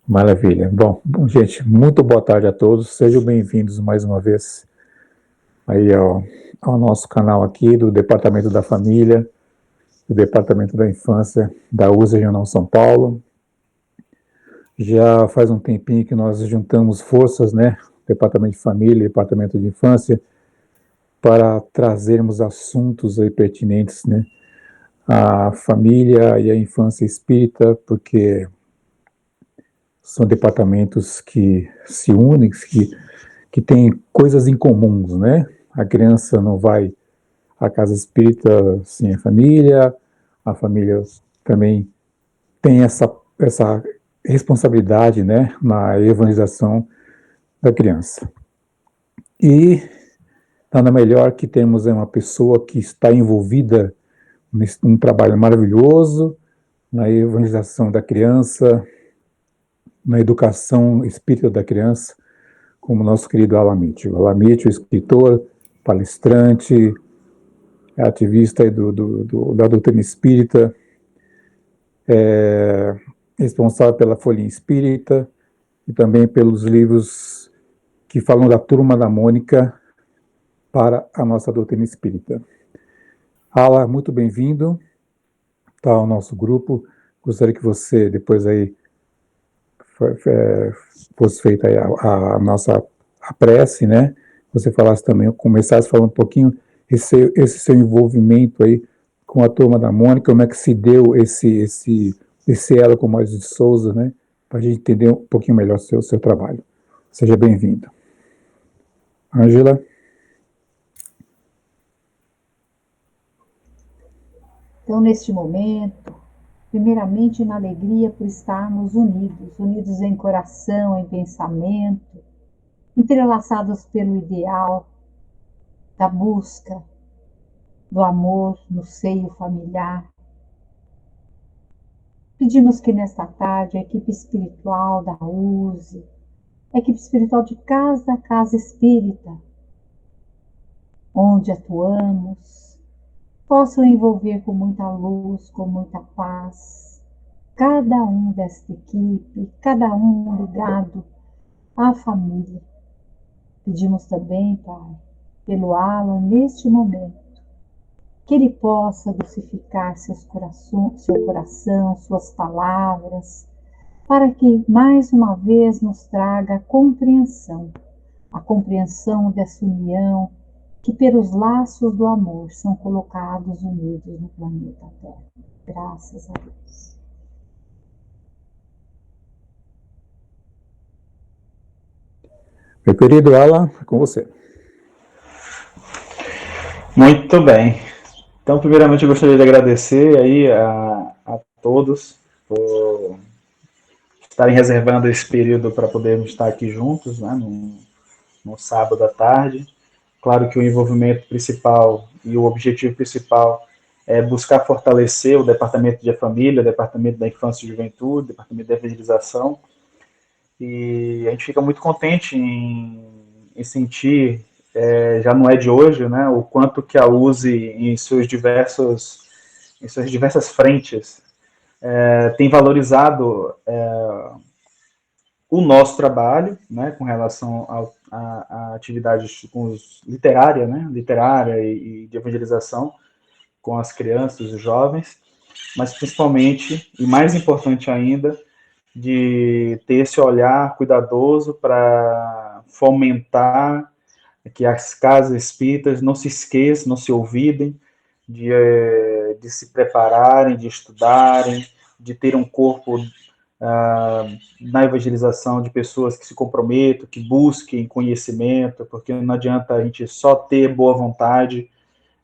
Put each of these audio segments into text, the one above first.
Maravilha. Bom, gente, muito boa tarde a todos. Sejam bem-vindos mais uma vez aí ao nosso canal aqui do Departamento da Família, do Departamento da Infância da USE Regional São Paulo. Já faz um tempinho que nós juntamos forças, né? Departamento de Família, Departamento de Infância, para trazermos assuntos aí pertinentes, né? A família e a infância espírita, porque são departamentos que se unem, que têm coisas em comuns, né? A criança não vai à casa espírita sem a família também tem essa responsabilidade, né, na evangelização da criança. E nada melhor que temos uma pessoa que está envolvida num trabalho maravilhoso na evangelização da criança, na educação espírita da criança, como nosso querido Alan Mitchell. Alan Mitchell, escritor, palestrante, ativista da doutrina espírita, responsável pela Folhinha Espírita e também pelos livros que falam da Turma da Mônica para a nossa doutrina espírita. Alan, muito bem-vindo ao nosso grupo. Gostaria que você, depois aí, fosse feita aí a nossa prece, né? Você falasse também, começasse falando um pouquinho esse seu envolvimento aí com a Turma da Mônica, como é que se deu esse elo com o Moisés de Souza, né? Para a gente entender um pouquinho melhor o seu trabalho. Seja bem-vindo. Ângela? Então, neste momento, primeiramente na alegria por estarmos unidos em coração, em pensamento, entrelaçados pelo ideal da busca do amor no seio familiar. Pedimos que nesta tarde a equipe espiritual da USE, a equipe espiritual de cada casa espírita, onde atuamos, possam envolver com muita luz, com muita paz, cada um desta equipe, cada um ligado à família. Pedimos também, Pai, pelo Alan neste momento, que ele possa dulcificar seu coração, suas palavras, para que mais uma vez nos traga a compreensão dessa união que pelos laços do amor são colocados unidos no planeta Terra. Graças a Deus. Meu querido Alan, é com você. Muito bem. Então, primeiramente, eu gostaria de agradecer aí a todos por estarem reservando esse período para podermos estar aqui juntos, né, no sábado à tarde. Claro que o envolvimento principal e o objetivo principal é buscar fortalecer o Departamento de Família, o Departamento da Infância e Juventude, o Departamento de Evangelização. E a gente fica muito contente em sentir, já não é de hoje, né, o quanto que a USE, em suas diversas frentes, tem valorizado o nosso trabalho, né, com relação a atividades literária, né, literária e de evangelização com as crianças e os jovens, mas principalmente, e mais importante ainda, de ter esse olhar cuidadoso para fomentar que as casas espíritas não se esqueçam, não se olvidem de se prepararem, de estudarem, de ter um corpo na evangelização de pessoas que se comprometam, que busquem conhecimento, porque não adianta a gente só ter boa vontade,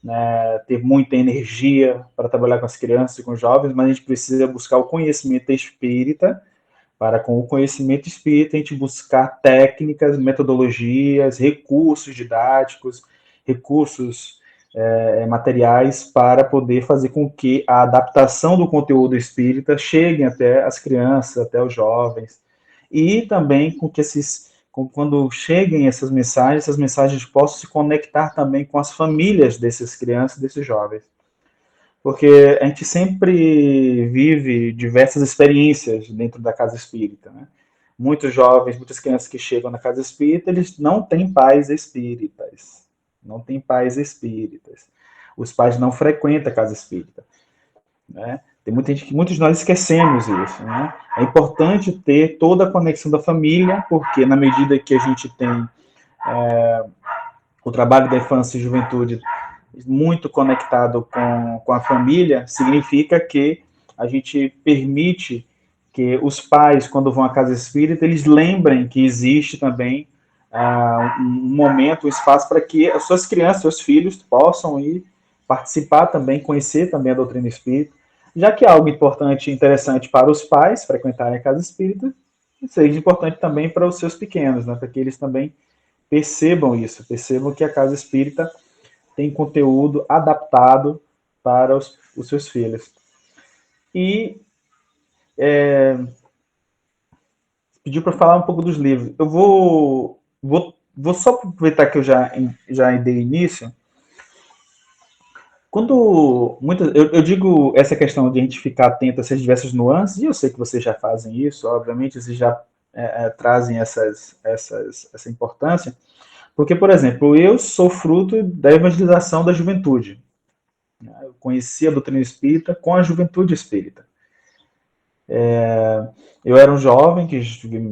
né, ter muita energia para trabalhar com as crianças e com os jovens, mas a gente precisa buscar o conhecimento espírita, para com o conhecimento espírita a gente buscar técnicas, metodologias, recursos didáticos, recursos materiais para poder fazer com que a adaptação do conteúdo espírita chegue até as crianças, até os jovens, e também com que quando cheguem essas mensagens possam se conectar também com as famílias dessas crianças, desses jovens. Porque a gente sempre vive diversas experiências dentro da casa espírita, né? muitos jovens, muitas crianças que chegam na casa espírita, eles não têm pais espíritas. Não têm pais espíritas. Os pais não frequentam a casa espírita, né? Tem muita gente que, muitos de nós esquecemos isso, né? É importante ter toda a conexão da família, porque na medida que a gente tem o trabalho da infância e juventude muito conectado com a família, significa que a gente permite que os pais, quando vão à casa espírita, eles lembrem que existe também um momento, um espaço para que as suas crianças, seus filhos possam ir participar também, conhecer também a doutrina espírita, já que é algo importante e interessante para os pais frequentarem a casa espírita, seja importante também para os seus pequenos, né, para que eles também percebam isso, percebam que a casa espírita tem conteúdo adaptado para os seus filhos. E pediu para falar um pouco dos livros. Eu vou só aproveitar que eu já dei início. Quando eu digo essa questão de a gente ficar atento a essas diversas nuances, e eu sei que vocês já fazem isso, obviamente, vocês já trazem essa importância, porque, por exemplo, eu sou fruto da evangelização da juventude. Eu conheci a doutrina espírita com a juventude espírita. Eu era um jovem que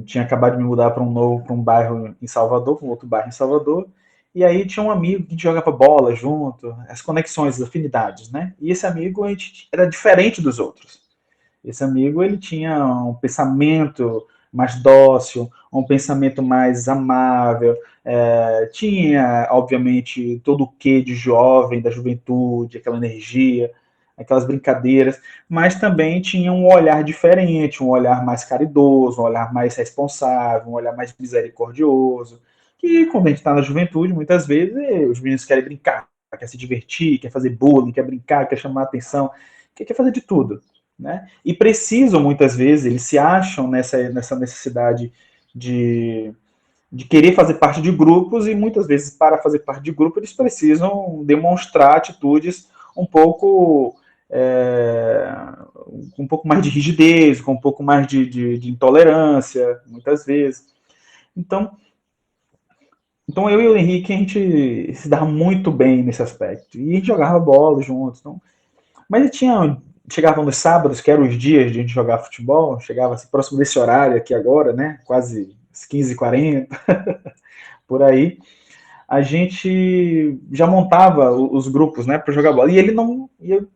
tinha acabado de me mudar para um bairro em Salvador, para um outro bairro em Salvador, e aí tinha um amigo que jogava bola junto, as conexões, as afinidades, né? E esse amigo era diferente dos outros. Esse amigo, ele tinha um pensamento mais dócil, um pensamento mais amável, tinha, obviamente, todo o quê de jovem, da juventude, aquela energia, aquelas brincadeiras, mas também tinha um olhar diferente, um olhar mais caridoso, um olhar mais responsável, um olhar mais misericordioso, que quando a gente está na juventude, muitas vezes, os meninos querem brincar, quer se divertir, quer fazer bullying, quer brincar, quer chamar a atenção, quer fazer de tudo, né? E precisam, muitas vezes, eles se acham nessa necessidade de querer fazer parte de grupos, e muitas vezes, para fazer parte de grupo, eles precisam demonstrar atitudes um pouco com um pouco mais de rigidez, com um pouco mais de intolerância, muitas vezes. Então eu e o Henrique, a gente se dava muito bem nesse aspecto. E a gente jogava bola juntos. Então. Mas chegava nos sábados, que eram os dias de a gente jogar futebol, chegava assim, próximo desse horário aqui agora, né? Quase 15h40, por aí. A gente já montava os grupos, né, para jogar bola. E ele não. E eu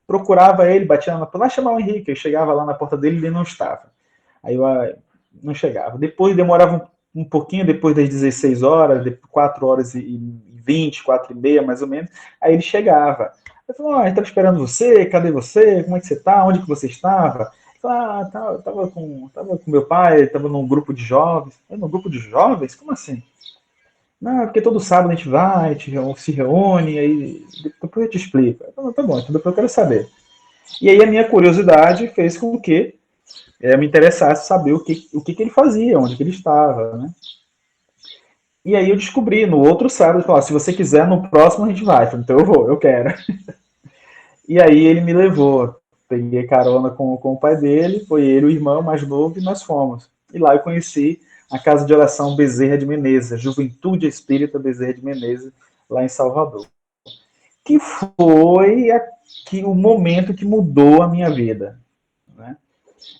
procurava ele, batia na porta, vai chamar o Henrique. Eu chegava lá na porta dele e ele não estava. Aí eu não chegava. Depois demorava um pouquinho, depois das 16 horas, 4h20, 4h30 mais ou menos, aí ele chegava. Eu falei, a gente estava esperando você, cadê você? Como é que você está? Onde que você estava? Eu falei, estava com meu pai, estava num grupo de jovens. Num grupo de jovens? Como assim? Não, porque todo sábado a gente vai, a gente se reúne, aí depois eu te explico. Eu falei, tá bom, então depois eu quero saber. E aí a minha curiosidade fez com que me interessasse saber o que ele fazia, onde que ele estava, né? E aí eu descobri no outro sábado, falou, se você quiser, no próximo a gente vai. Eu falei, então eu vou, eu quero. E aí ele me levou, peguei carona com o pai dele, foi ele, o irmão mais novo, e nós fomos. E lá eu conheci a Casa de Oração Bezerra de Menezes, Juventude Espírita Bezerra de Menezes, lá em Salvador. Que foi o momento que mudou a minha vida, né?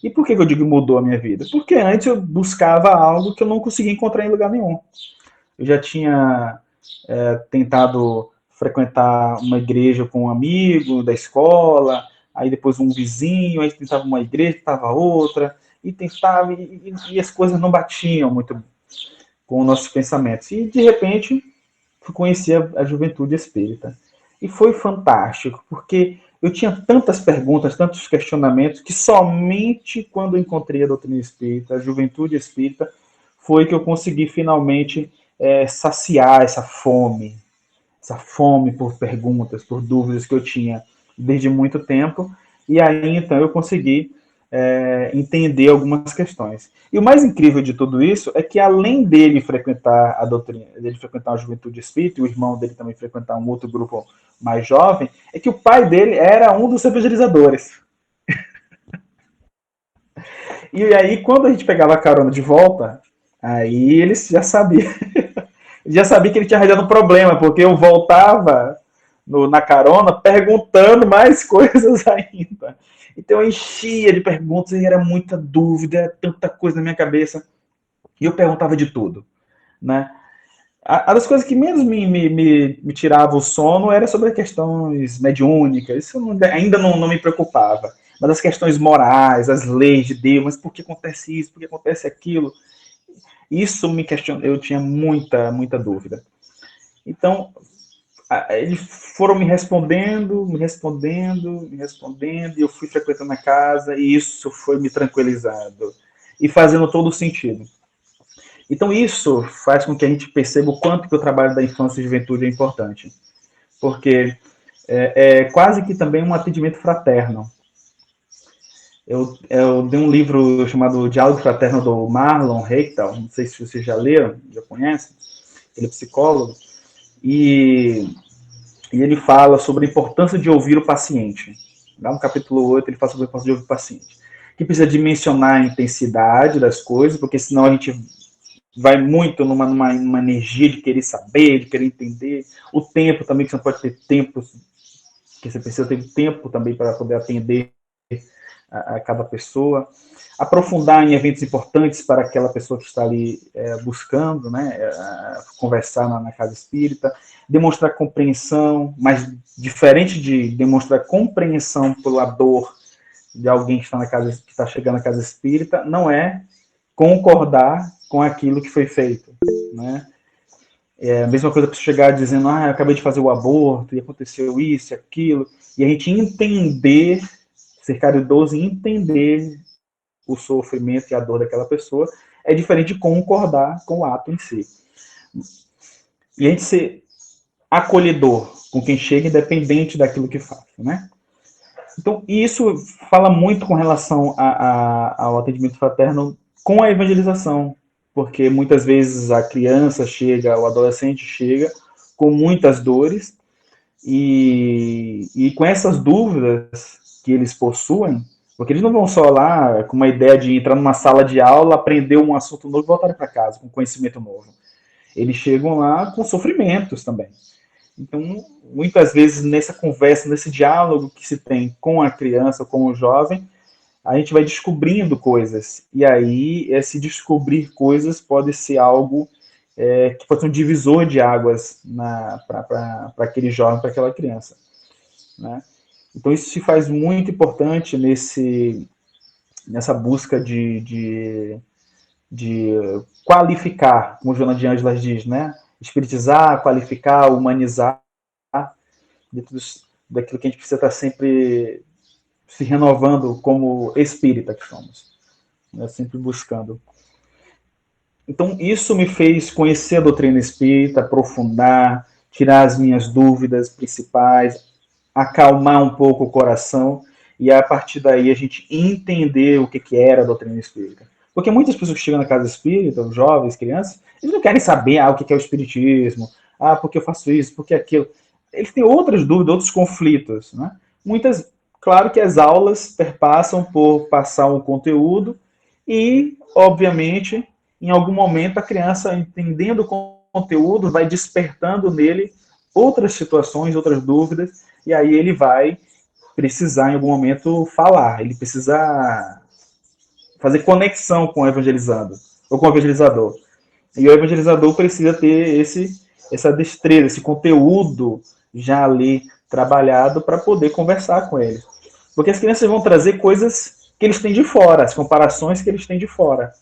E por que eu digo que mudou a minha vida? Porque antes eu buscava algo que eu não conseguia encontrar em lugar nenhum. Eu já tinha tentado frequentar uma igreja com um amigo da escola, aí depois um vizinho, aí tentava uma igreja, tentava outra, e tentava, e as coisas não batiam muito com os nossos pensamentos. E, de repente, conheci a juventude espírita. E foi fantástico, porque eu tinha tantas perguntas, tantos questionamentos, que somente quando eu encontrei a doutrina espírita, a juventude espírita, foi que eu consegui finalmente saciar essa fome por perguntas, por dúvidas que eu tinha desde muito tempo, e aí então eu consegui entender algumas questões. E o mais incrível de tudo isso é que, além dele frequentar a doutrina, dele frequentar a juventude espírita, e o irmão dele também frequentar um outro grupo mais jovem, é que o pai dele era um dos evangelizadores. E aí, quando a gente pegava a carona de volta, aí eles já sabiam. Já sabia que ele tinha arranjado um problema, porque eu voltava na carona perguntando mais coisas ainda. Então eu enchia de perguntas e era muita dúvida, era tanta coisa na minha cabeça. E eu perguntava de tudo, né? A das coisas que menos me tirava o sono era sobre as questões mediúnicas. Isso ainda não me preocupava. Mas as questões morais, as leis de Deus, mas por que acontece isso, por que acontece aquilo? Isso me questionava, eu tinha muita dúvida. Então, eles foram me respondendo, e eu fui frequentando a casa, e isso foi me tranquilizando, e fazendo todo o sentido. Então, isso faz com que a gente perceba o quanto que o trabalho da infância e juventude é importante. Porque é quase que também um atendimento fraterno. Eu dei um livro chamado Diálogo Fraterno, do Marlon Reichtal, não sei se você já leu, já conhece, ele é psicólogo, e ele fala sobre a importância de ouvir o paciente. Lá no capítulo 8, ele fala sobre a importância de ouvir o paciente. Que precisa dimensionar a intensidade das coisas, porque senão a gente vai muito numa energia de querer saber, de querer entender. O tempo também, que você não pode ter tempo, que você precisa ter tempo também para poder atender a cada pessoa. Aprofundar em eventos importantes para aquela pessoa que está ali buscando, né, conversar na casa espírita. Demonstrar compreensão, mas diferente de demonstrar compreensão pela dor de alguém que está chegando na casa espírita, não é concordar com aquilo que foi feito, né? É a mesma coisa que você chegar dizendo, eu acabei de fazer o aborto, e aconteceu isso e aquilo, e a gente entender, ser caridoso e entender o sofrimento e a dor daquela pessoa, é diferente de concordar com o ato em si. E a gente ser acolhedor com quem chega, independente daquilo que faz, né? Então, isso fala muito com relação ao atendimento fraterno com a evangelização, porque muitas vezes a criança chega, o adolescente chega com muitas dores, e com essas dúvidas que eles possuem, porque eles não vão só lá com uma ideia de entrar numa sala de aula, aprender um assunto novo e voltar para casa com conhecimento novo. Eles chegam lá com sofrimentos também. Então, muitas vezes, nessa conversa, nesse diálogo que se tem com a criança, com o jovem, a gente vai descobrindo coisas. E aí, esse descobrir coisas pode ser algo que pode ser um divisor de águas para aquele jovem, para aquela criança, né? Então, isso se faz muito importante nessa busca de qualificar, como Joana de Ângeles diz, né? Espiritizar, qualificar, humanizar, dentro daquilo que a gente precisa estar sempre se renovando como espírita que somos, né? Sempre buscando. Então, isso me fez conhecer a doutrina espírita, aprofundar, tirar as minhas dúvidas principais, acalmar um pouco o coração, e a partir daí a gente entender o que era a doutrina espírita. Porque muitas pessoas que chegam na casa espírita, os jovens, crianças, eles não querem saber o que é o espiritismo, por que eu faço isso, por que aquilo. Eles têm outras dúvidas, outros conflitos, né? Claro que as aulas perpassam por passar um conteúdo e, obviamente, em algum momento a criança, entendendo o conteúdo, vai despertando nele outras situações, outras dúvidas, e aí ele vai precisar, em algum momento, falar. Ele precisa fazer conexão com o evangelizado, ou com o evangelizador. E o evangelizador precisa ter essa destreza, esse conteúdo já ali trabalhado para poder conversar com ele. Porque as crianças vão trazer coisas que eles têm de fora, as comparações que eles têm de fora.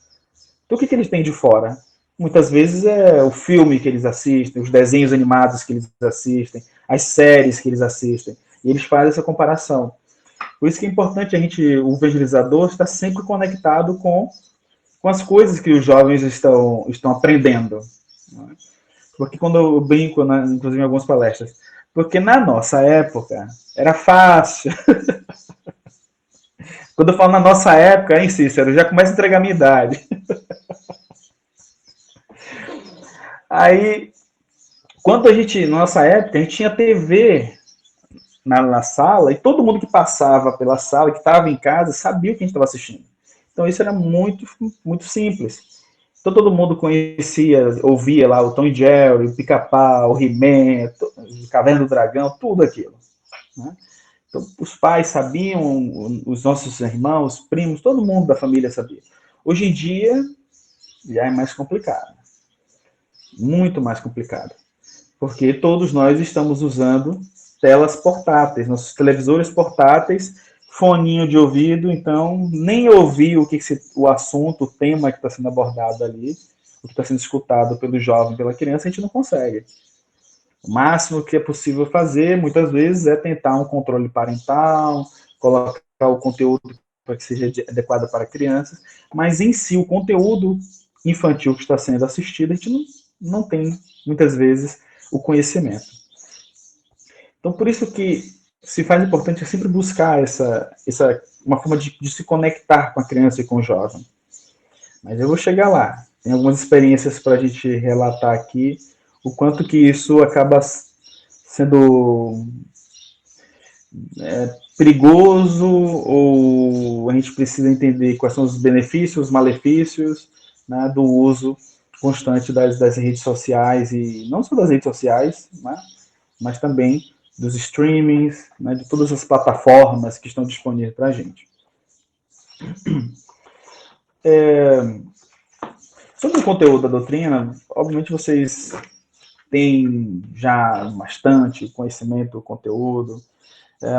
Então, o que eles têm de fora? Muitas vezes é o filme que eles assistem, os desenhos animados que eles assistem, as séries que eles assistem. E eles fazem essa comparação. Por isso que é importante o evangelizador estar sempre conectado com as coisas que os jovens estão aprendendo. Porque quando eu brinco, inclusive em algumas palestras, porque na nossa época era fácil. Quando eu falo na nossa época, hein, Cícero, eu já começo a entregar a minha idade. Aí, quando na nossa época, a gente tinha TV na sala, e todo mundo que passava pela sala, que estava em casa, sabia o que a gente estava assistindo. Então isso era muito, muito simples. Então todo mundo conhecia, ouvia lá o Tom e Jerry, o Pica-Pau, o He-Man, o Caverna do Dragão, tudo aquilo, né? Então, os pais sabiam, os nossos irmãos, primos, todo mundo da família sabia. Hoje em dia, já é mais complicado. Muito mais complicado. Porque todos nós estamos usando telas portáteis, nossos televisores portáteis, foninho de ouvido, então nem ouvir o assunto, o tema que está sendo abordado ali, o que está sendo escutado pelo jovem, pela criança, a gente não consegue. O máximo que é possível fazer, muitas vezes, é tentar um controle parental, colocar o conteúdo para que seja adequado para crianças, mas em si, o conteúdo infantil que está sendo assistido, a gente não tem, muitas vezes, o conhecimento. Então, por isso que se faz importante sempre buscar uma forma de se conectar com a criança e com o jovem. Mas eu vou chegar lá. Tem algumas experiências para a gente relatar aqui, o quanto que isso acaba sendo perigoso, ou a gente precisa entender quais são os benefícios, os malefícios, né, do uso constante das redes sociais, e não só das redes sociais, né, mas também dos streamings, né, de todas as plataformas que estão disponíveis para a gente. Sobre o conteúdo da doutrina, obviamente vocês têm já bastante conhecimento do conteúdo.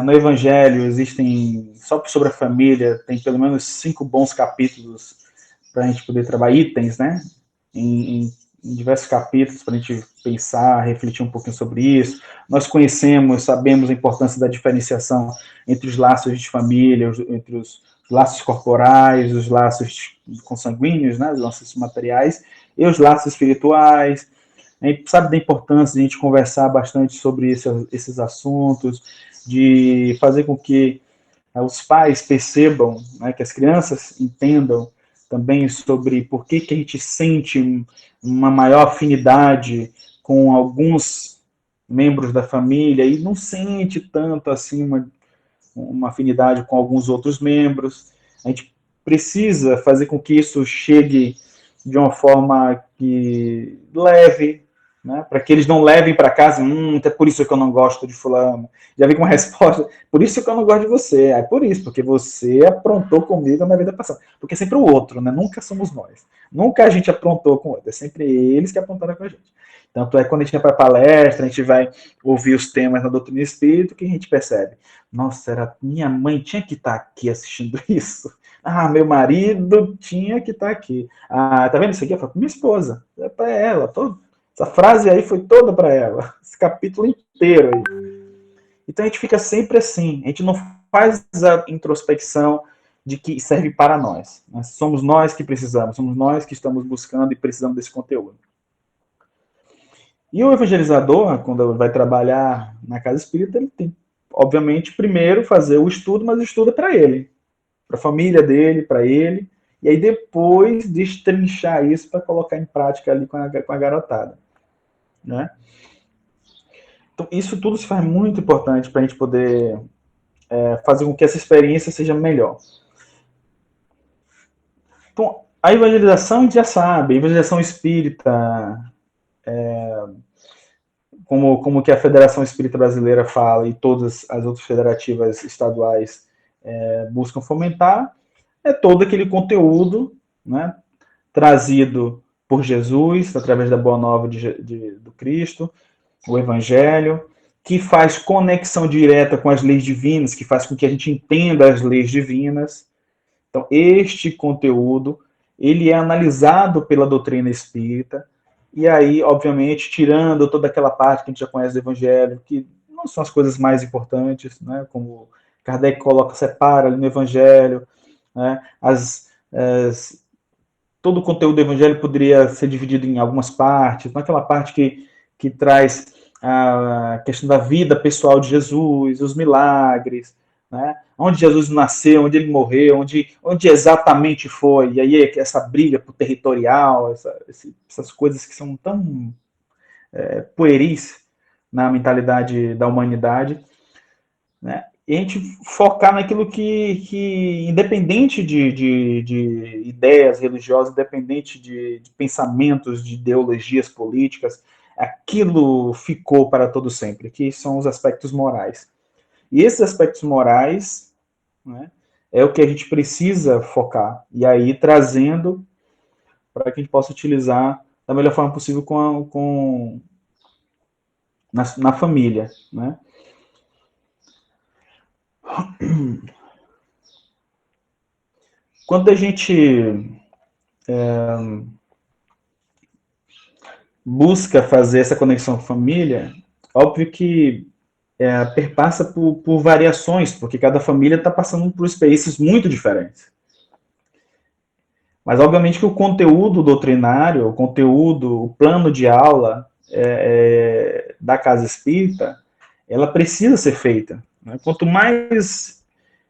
No Evangelho existem, só sobre a família, tem pelo menos 5 bons capítulos para a gente poder trabalhar, itens, né? Em diversos capítulos para a gente pensar, refletir um pouquinho sobre isso. Nós conhecemos, sabemos a importância da diferenciação entre os laços de família, entre os laços corporais, os laços consanguíneos, né? Os laços materiais, e os laços espirituais. A gente sabe da importância de a gente conversar bastante sobre esses assuntos, de fazer com que os pais percebam, né, que as crianças entendam também sobre por que a gente sente uma maior afinidade com alguns membros da família e não sente tanto assim uma afinidade com alguns outros membros. A gente precisa fazer com que isso chegue de uma forma que leve, né, para que eles não levem para casa, é por isso que eu não gosto de fulano. Já vem com uma resposta, por isso que eu não gosto de você. É por isso, porque você aprontou comigo na vida passada. Porque é sempre o outro, né? Nunca somos nós. Nunca a gente aprontou com o outro. É sempre eles que aprontaram com a gente. Tanto é que quando a gente vai para palestra, a gente vai ouvir os temas na doutrina espírita, que a gente percebe. Nossa, minha mãe tinha que estar aqui assistindo isso. Ah, meu marido tinha que estar aqui. Ah, tá vendo isso aqui? Eu falo, minha esposa. É para ela. Essa frase aí foi toda para ela. Esse capítulo inteiro aí. Então a gente fica sempre assim. A gente não faz a introspecção de que serve para nós. Somos nós que precisamos. Somos nós que estamos buscando e precisamos desse conteúdo. E o evangelizador, quando vai trabalhar na casa espírita, ele tem, obviamente, primeiro fazer o estudo, mas o estudo é para ele. Para a família dele, para ele. E aí depois destrinchar isso para colocar em prática ali com a garotada. Né? Então, isso tudo se faz muito importante para a gente poder fazer com que essa experiência seja melhor. Então, a evangelização a gente já sabe, a evangelização espírita, como que a Federação Espírita Brasileira fala e todas as outras federativas estaduais buscam fomentar, é todo aquele conteúdo, né, trazido por Jesus, através da Boa Nova do Cristo, o Evangelho, que faz conexão direta com as leis divinas, que faz com que a gente entenda as leis divinas. Então, este conteúdo, ele é analisado pela doutrina espírita, e aí, obviamente, tirando toda aquela parte que a gente já conhece do Evangelho, que não são as coisas mais importantes, né, como Kardec separa ali no Evangelho, né, todo o conteúdo do Evangelho poderia ser dividido em algumas partes, naquela parte que traz a questão da vida pessoal de Jesus, os milagres, né? Onde Jesus nasceu, onde ele morreu, onde exatamente foi, e aí essa briga por territorial, essas coisas que são tão pueris na mentalidade da humanidade, né? e a gente focar naquilo que independente de ideias religiosas, independente de pensamentos, de ideologias políticas, aquilo ficou para todo sempre, que são os aspectos morais. E esses aspectos morais, né, é o que a gente precisa focar, e aí trazendo para que a gente possa utilizar da melhor forma possível na família, né? Quando a gente busca fazer essa conexão com a família, óbvio que perpassa por variações, porque cada família está passando por experiências muito diferentes. Mas, obviamente, que o conteúdo doutrinário, o conteúdo, o plano de aula da casa espírita, ela precisa ser feita. Né? Quanto mais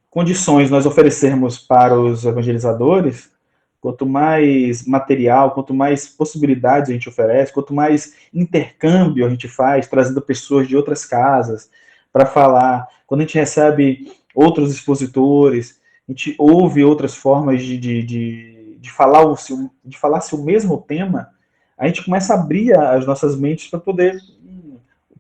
condições nós oferecermos para os evangelizadores, quanto mais material, quanto mais possibilidades a gente oferece, quanto mais intercâmbio a gente faz, trazendo pessoas de outras casas para falar, quando a gente recebe outros expositores, a gente ouve outras formas de falar-se o mesmo tema, a gente começa a abrir as nossas mentes para poder.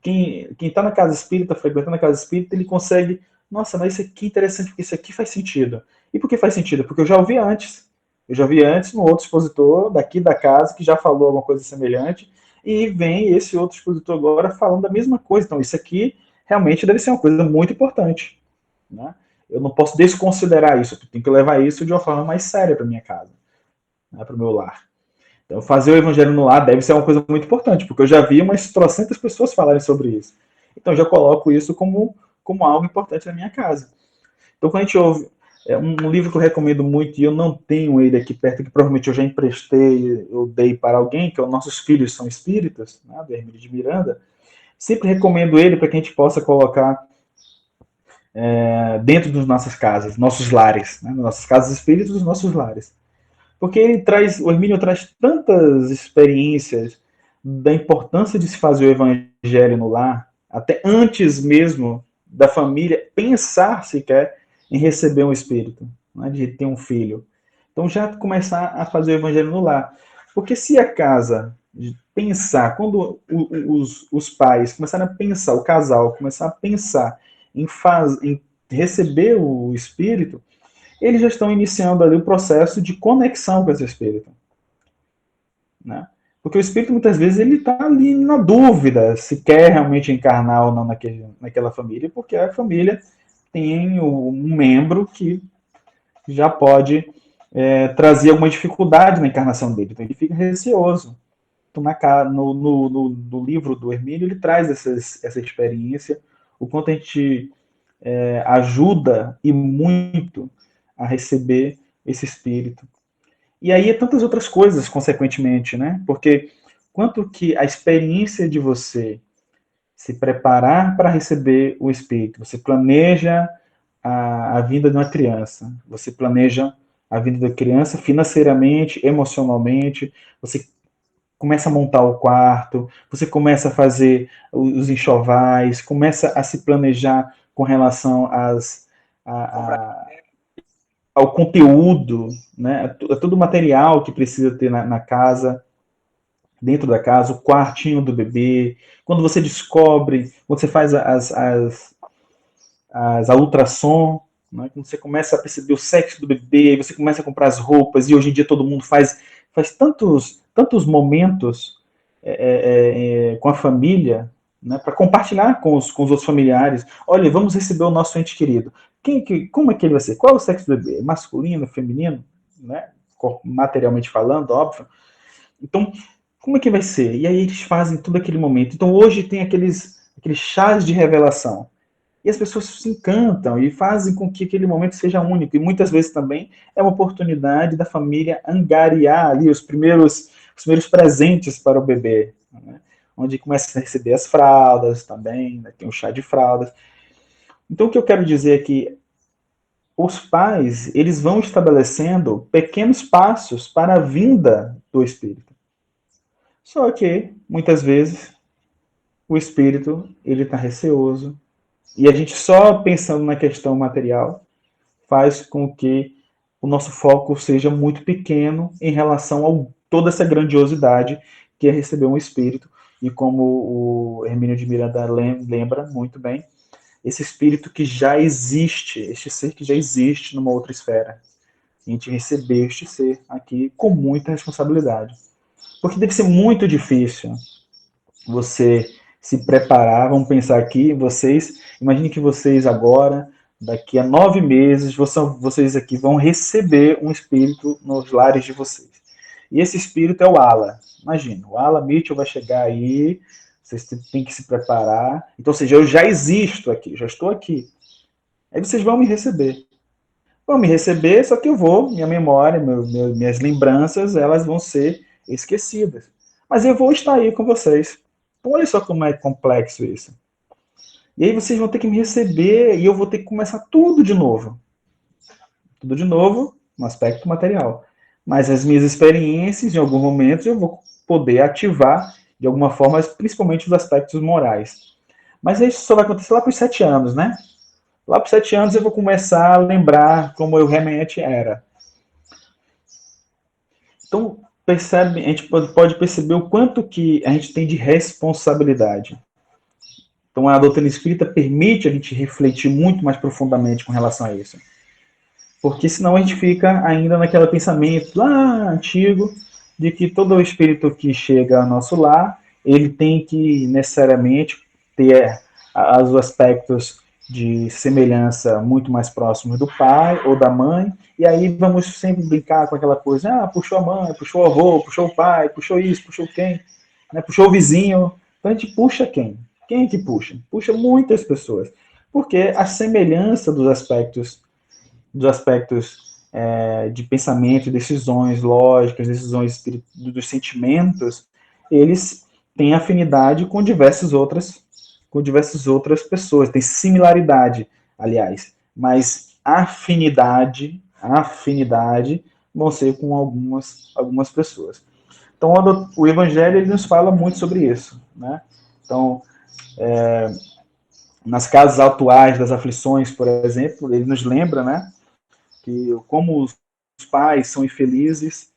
Quem está na casa espírita, frequentando a casa espírita, ele consegue. Nossa, mas isso aqui é interessante, porque isso aqui faz sentido. E por que faz sentido? Porque eu já ouvi antes. Eu já vi antes no outro expositor daqui da casa que já falou alguma coisa semelhante, e vem esse outro expositor agora falando a mesma coisa. Então, isso aqui realmente deve ser uma coisa muito importante. Né? Eu não posso desconsiderar isso, eu tenho que levar isso de uma forma mais séria para minha casa, né, para o meu lar. Então, fazer o evangelho no lar deve ser uma coisa muito importante, porque eu já vi umas trocentas pessoas falarem sobre isso. Então, eu já coloco isso como algo importante na minha casa. Então, quando a gente ouve um livro que eu recomendo muito, e eu não tenho ele aqui perto, que provavelmente eu já emprestei, eu dei para alguém, que é o Nossos Filhos São Espíritas, né, do Hermílio de Miranda. Sempre recomendo ele para que a gente possa colocar dentro das nossas casas, nossos lares, né, nossas casas espíritas, dos nossos lares. Porque o Hermínio traz tantas experiências da importância de se fazer o evangelho no lar, até antes mesmo da família pensar sequer em receber um espírito, né, de ter um filho. Então já começar a fazer o evangelho no lar. Porque se a casa pensar, quando os pais começarem a pensar, o casal começar a pensar em receber o espírito, eles já estão iniciando ali o processo de conexão com esse espírito. Né? Porque o espírito, muitas vezes, ele está ali na dúvida se quer realmente encarnar ou não naquela família, porque a família tem um membro que já pode trazer alguma dificuldade na encarnação dele. Então, ele fica receoso. Então, no livro do Hermínio, ele traz essa experiência, o quanto a gente ajuda e muito a receber esse espírito. E aí tantas outras coisas, consequentemente, né? Porque quanto que a experiência de você se preparar para receber o espírito, você planeja a vinda de uma criança, você planeja a vinda da criança financeiramente, emocionalmente, você começa a montar o quarto, você começa a fazer os enxovais, começa a se planejar com relação ao conteúdo, né, a todo o material que precisa ter na casa, dentro da casa, o quartinho do bebê, quando você descobre, quando você faz a ultrassom, né, quando você começa a perceber o sexo do bebê, você começa a comprar as roupas, e hoje em dia todo mundo faz tantos momentos com a família, né, para compartilhar com os outros familiares. Olha, vamos receber o nosso ente querido. Como é que ele vai ser? Qual é o sexo do bebê? Masculino, feminino? Né? Materialmente falando, óbvio. Então, como é que vai ser? E aí eles fazem todo aquele momento. Então, hoje tem aqueles chás de revelação. E as pessoas se encantam e fazem com que aquele momento seja único. E muitas vezes também é uma oportunidade da família angariar ali os primeiros presentes para o bebê, né? Onde começa a receber as fraldas também, né? Tem o chá de fraldas. Então, o que eu quero dizer é que os pais, eles vão estabelecendo pequenos passos para a vinda do espírito. Só que, muitas vezes, o espírito, ele está receoso, E a gente só pensando na questão material faz com que o nosso foco seja muito pequeno em relação a toda essa grandiosidade que é receber um espírito. E como o Hermínio de Miranda lembra muito bem, esse espírito que já existe, este ser que já existe numa outra esfera. A gente receber este ser aqui com muita responsabilidade. Porque deve ser muito difícil você se preparar. Vamos pensar aqui, vocês, imagine que vocês agora, daqui a 9 meses, vocês aqui vão receber um espírito nos lares de vocês. E esse espírito é o Ala. Imagina, o Ala Mitchell vai chegar aí, vocês têm que se preparar. Então, ou seja, eu já existo aqui, já estou aqui. Aí vocês vão me receber. Vão me receber, só que eu vou, minha memória, minhas lembranças, elas vão ser esquecidas. Mas eu vou estar aí com vocês. Então, olha só como é complexo isso. E aí vocês vão ter que me receber e eu vou ter que começar tudo de novo. Tudo de novo no aspecto material. Mas as minhas experiências, em algum momento, eu vou poder ativar de alguma forma, principalmente os aspectos morais. Mas isso só vai acontecer lá para os 7 anos, né? Lá para os 7 anos eu vou começar a lembrar como eu realmente era. Então, percebe, a gente pode perceber o quanto que a gente tem de responsabilidade. Então, a doutrina espírita permite a gente refletir muito mais profundamente com relação a isso. Porque senão a gente fica ainda naquele pensamento lá antigo de que todo espírito que chega ao nosso lar, ele tem que necessariamente ter os aspectos de semelhança muito mais próximos do pai ou da mãe, e aí vamos sempre brincar com aquela coisa, puxou a mãe, puxou o avô, puxou o pai, puxou isso, puxou quem, né? Puxou o vizinho. Então a gente puxa quem? Quem é que puxa? Puxa muitas pessoas. Porque a semelhança dos aspectos de pensamento, decisões lógicas, decisões dos sentimentos, eles têm afinidade com diversas outras pessoas, tem similaridade, aliás, mas afinidade vão ser com algumas pessoas. Então, o Evangelho ele nos fala muito sobre isso, né? Então, nas casas atuais das aflições, por exemplo, ele nos lembra, né, que como os pais são infelizes,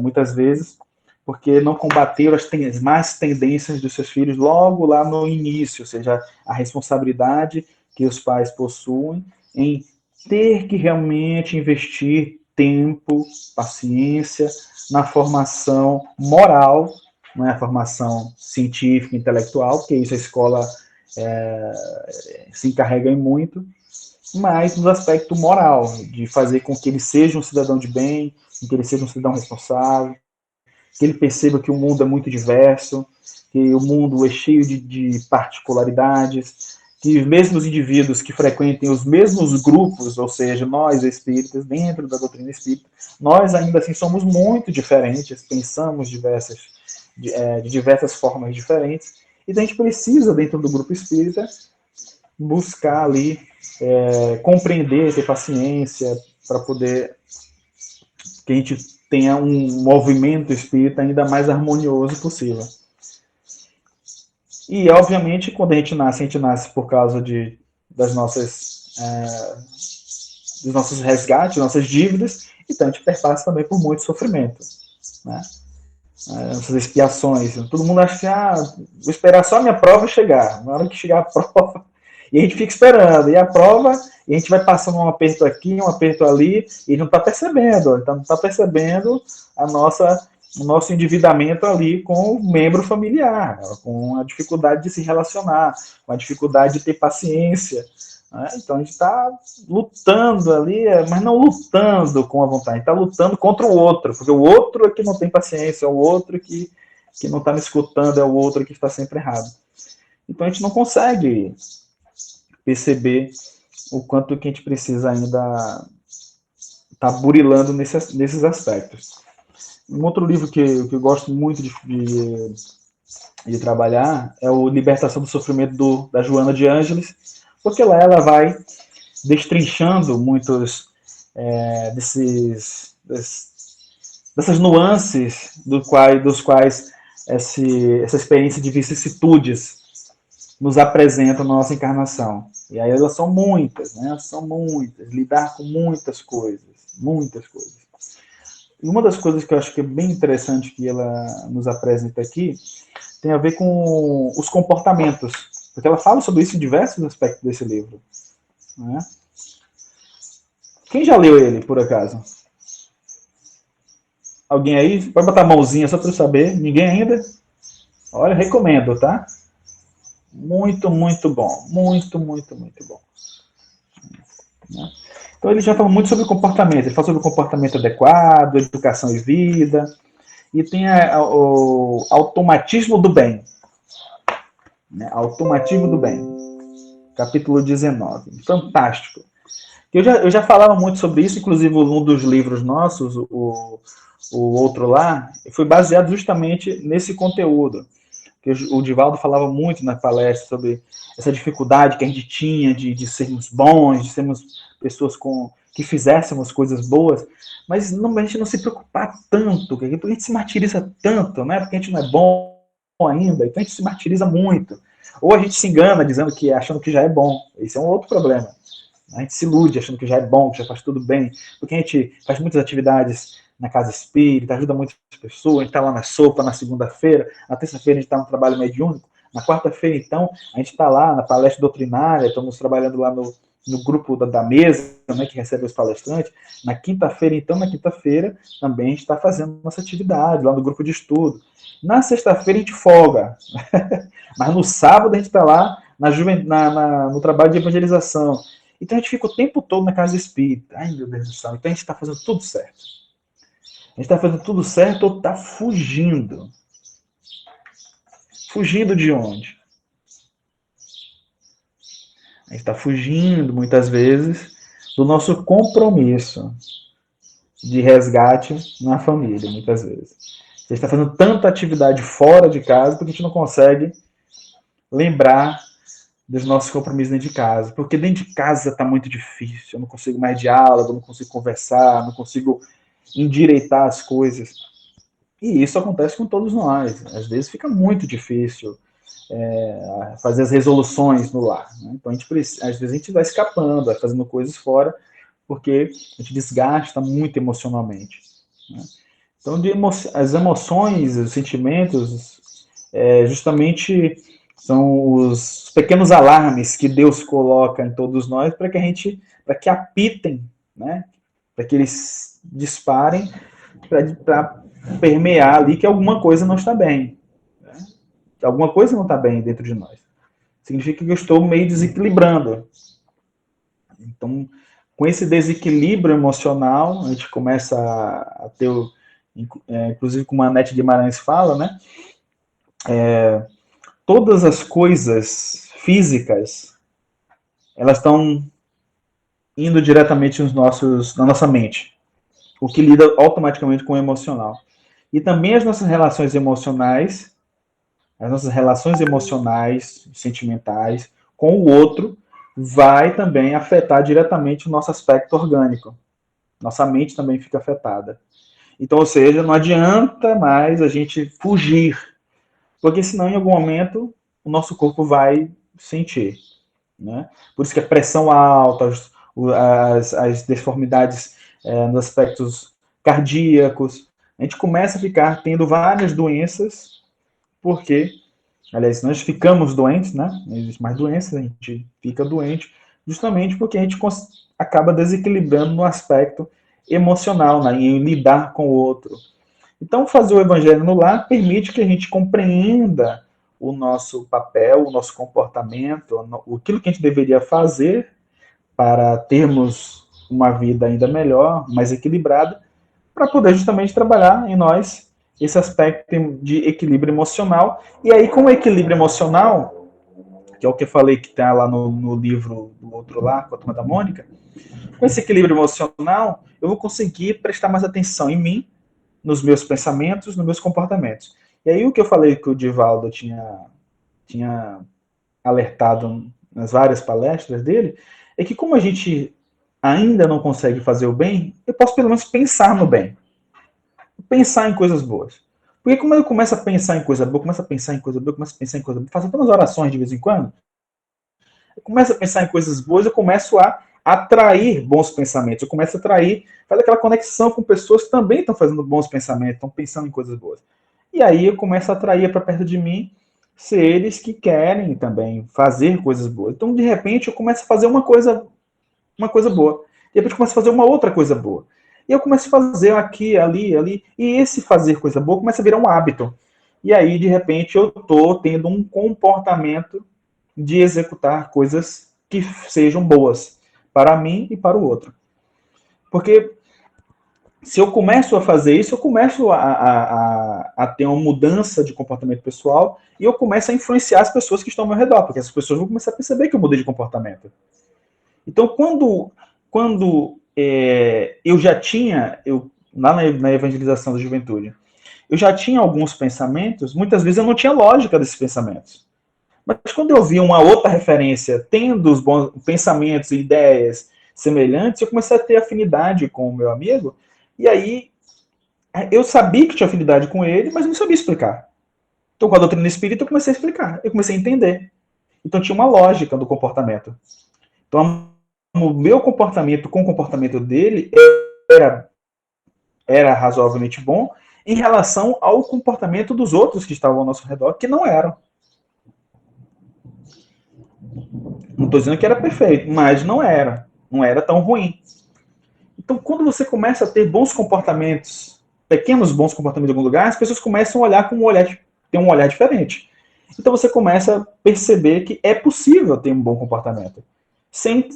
muitas vezes, porque não combateram as más tendências dos seus filhos logo lá no início, ou seja, a responsabilidade que os pais possuem em ter que realmente investir tempo, paciência na formação moral, não é a formação científica, intelectual, porque isso a escola se encarrega em muito, mas no aspecto moral, de fazer com que ele seja um cidadão de bem, que ele seja um cidadão responsável, que ele perceba que o mundo é muito diverso, que o mundo é cheio de particularidades, que os mesmos indivíduos que frequentem os mesmos grupos, ou seja, nós espíritas, dentro da doutrina espírita, nós ainda assim somos muito diferentes, pensamos de diversas formas diferentes, e a gente precisa, dentro do grupo espírita, buscar ali compreender, ter paciência, para poder que a gente tenha um movimento espírita ainda mais harmonioso possível. E, obviamente, quando a gente nasce por causa dos nossos resgates, nossas dívidas, então a gente perpassa também por muito sofrimento, né? Essas expiações. Todo mundo acha que vou esperar só a minha prova chegar. Na hora que chegar a prova, e a gente fica esperando. E a prova, e a gente vai passando um aperto aqui, um aperto ali, e não está percebendo. Então não está percebendo o nosso endividamento ali com o membro familiar, com a dificuldade de se relacionar, com a dificuldade de ter paciência. Né? Então a gente está lutando ali, mas não lutando com a vontade, a gente está lutando contra o outro, porque o outro é que não tem paciência, é o outro que não está me escutando, é o outro que está sempre errado. Então a gente não consegue perceber o quanto que a gente precisa ainda estar burilando nesses aspectos. Um outro livro que eu gosto muito de trabalhar é o Libertação do Sofrimento da Joana de Ângeles, porque lá ela vai destrinchando muitos dessas nuances dos quais essa experiência de vicissitudes nos apresentam na nossa encarnação. E aí elas são muitas, né? São muitas. Lidar com muitas coisas. Muitas coisas. E uma das coisas que eu acho que é bem interessante que ela nos apresenta aqui tem a ver com os comportamentos. Porque ela fala sobre isso em diversos aspectos desse livro. Né? Quem já leu ele, por acaso? Alguém aí? Pode botar a mãozinha só para eu saber. Ninguém ainda? Olha, recomendo, tá? Muito, muito bom. Muito, muito, muito bom. Então ele já fala muito sobre comportamento. Ele fala sobre o comportamento adequado, educação e vida. E tem o automatismo do bem. Né? Automatismo do bem. Capítulo 19. Fantástico. Eu já falava muito sobre isso, inclusive um dos livros nossos, o Outro Lá, foi baseado justamente nesse conteúdo. Que o Divaldo falava muito na palestra sobre essa dificuldade que a gente tinha de sermos bons, de sermos pessoas que fizéssemos coisas boas, mas não, a gente não se preocupar tanto, porque a gente se martiriza tanto, né? Porque a gente não é bom ainda, então a gente se martiriza muito. Ou a gente se engana dizendo que achando que já é bom. Esse é um outro problema. A gente se ilude achando que já é bom, que já faz tudo bem, porque a gente faz muitas atividades na casa espírita, ajuda muitas pessoas, a gente está lá na sopa na segunda-feira, na terça-feira a gente está no trabalho mediúnico, na quarta-feira, então, a gente está lá na palestra doutrinária, estamos trabalhando lá no grupo da mesa, né, que recebe os palestrantes. Na quinta-feira, então, também a gente está fazendo nossa atividade lá no grupo de estudo. Na sexta-feira a gente folga, mas no sábado a gente está lá no trabalho de evangelização. Então a gente fica o tempo todo na casa espírita. Ai, meu Deus do céu. Então a gente está fazendo tudo certo. A gente está fazendo tudo certo ou está fugindo? Fugindo de onde? A gente está fugindo, muitas vezes, do nosso compromisso de resgate na família, muitas vezes. A gente está fazendo tanta atividade fora de casa porque a gente não consegue lembrar dos nossos compromissos dentro de casa. Porque dentro de casa está muito difícil. Eu não consigo mais diálogo, não consigo conversar, não consigo endireitar as coisas. E isso acontece com todos nós. Às vezes fica muito difícil fazer as resoluções no lar. Né? Então, às vezes a gente vai escapando, vai fazendo coisas fora, porque a gente desgasta muito emocionalmente. Né? Então, as emoções, os sentimentos, justamente são os pequenos alarmes que Deus coloca em todos nós para que apitem, né? Para que eles disparem, para permear ali que alguma coisa não está bem. Né? Que alguma coisa não está bem dentro de nós. Significa que eu estou meio desequilibrando. Então, com esse desequilíbrio emocional, a gente começa a ter, inclusive como a Anete Guimarães fala, né? Todas as coisas físicas, elas estão indo diretamente na nossa mente, o que lida automaticamente com o emocional. E também as nossas relações emocionais, sentimentais, com o outro, vai também afetar diretamente o nosso aspecto orgânico. Nossa mente também fica afetada. Então, ou seja, não adianta mais a gente fugir, porque senão em algum momento o nosso corpo vai sentir. Né? Por isso que a pressão alta, as deformidades nos aspectos cardíacos, a gente começa a ficar tendo várias doenças, porque, aliás, nós ficamos doentes, né? Não existe mais doença, a gente fica doente, justamente porque a gente acaba desequilibrando no aspecto emocional, né? Em lidar com o outro. Então, fazer o evangelho no lar permite que a gente compreenda o nosso papel, o nosso comportamento, aquilo que a gente deveria fazer para termos uma vida ainda melhor, mais equilibrada, para poder justamente trabalhar em nós esse aspecto de equilíbrio emocional. E aí, com o equilíbrio emocional, que é o que eu falei que está lá no livro do Outro Lá, com a Turma da Mônica, com esse equilíbrio emocional, eu vou conseguir prestar mais atenção em mim, nos meus pensamentos, nos meus comportamentos. E aí o que eu falei que o Divaldo tinha alertado nas várias palestras dele, é que como a gente ainda não consegue fazer o bem, eu posso pelo menos pensar no bem. Pensar em coisas boas. Porque como eu começo a pensar em coisa boa, começo a pensar em coisa boa, começo a pensar em coisa boa, faço até umas orações de vez em quando, eu começo a pensar em coisas boas, eu começo a atrair bons pensamentos, eu começo a atrair, faz aquela conexão com pessoas que também estão fazendo bons pensamentos, estão pensando em coisas boas. E aí eu começo a atrair para perto de mim seres que querem também fazer coisas boas. Então, de repente, eu começo a fazer uma coisa boa. De repente, eu começo a fazer uma outra coisa boa. E eu começo a fazer aqui, ali, ali. E esse fazer coisa boa começa a virar um hábito. E aí, de repente, eu estou tendo um comportamento de executar coisas que sejam boas para mim e para o outro. Porque se eu começo a fazer isso, eu começo a ter uma mudança de comportamento pessoal e eu começo a influenciar as pessoas que estão ao meu redor, porque essas pessoas vão começar a perceber que eu mudei de comportamento. Então, quando eu já tinha, lá na evangelização da juventude, eu já tinha alguns pensamentos, muitas vezes eu não tinha lógica desses pensamentos. Mas quando eu vi uma outra referência tendo os bons pensamentos e ideias semelhantes, eu comecei a ter afinidade com o meu amigo, e aí eu sabia que tinha afinidade com ele, mas não sabia explicar. Então, com a doutrina espírita, eu comecei a explicar, eu comecei a entender. Então, tinha uma lógica do comportamento. Então, o meu comportamento com o comportamento dele era razoavelmente bom em relação ao comportamento dos outros que estavam ao nosso redor, que não eram. Não estou dizendo que era perfeito, mas não era. Não era tão ruim. Então, quando você começa a ter bons comportamentos, pequenos bons comportamentos em algum lugar, as pessoas começam a olhar com ter um olhar diferente. Então, você começa a perceber que é possível ter um bom comportamento. Sem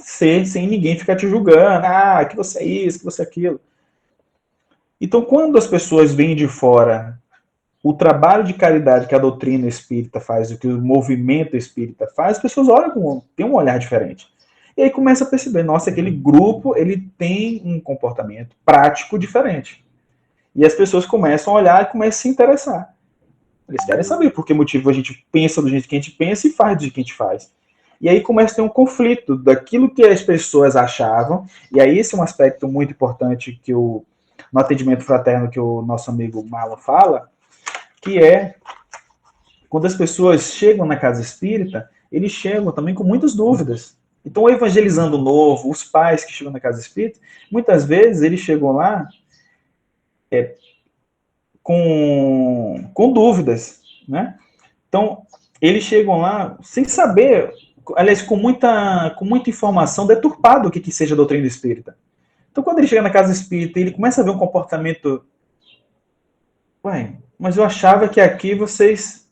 ninguém ficar te julgando. Ah, que você é isso, que você é aquilo. Então, quando as pessoas vêm de fora o trabalho de caridade que a doutrina espírita faz, o que o movimento espírita faz, as pessoas olham tem um olhar diferente. E aí começa a perceber, nossa, aquele grupo, ele tem um comportamento prático diferente. E as pessoas começam a olhar e começam a se interessar. Eles querem saber por que motivo a gente pensa do jeito que a gente pensa e faz do jeito que a gente faz. E aí começa a ter um conflito daquilo que as pessoas achavam, e aí esse é um aspecto muito importante que no atendimento fraterno que o nosso amigo Marlon fala, que é quando as pessoas chegam na casa espírita, eles chegam também com muitas dúvidas. Então, o evangelizando novo, os pais que chegam na casa espírita, muitas vezes eles chegam lá com dúvidas, né? Então, eles chegam lá sem saber, aliás, com muita informação deturpada do que seja a doutrina espírita. Então, quando ele chega na casa espírita, ele começa a ver um comportamento. Ué, mas eu achava que aqui vocês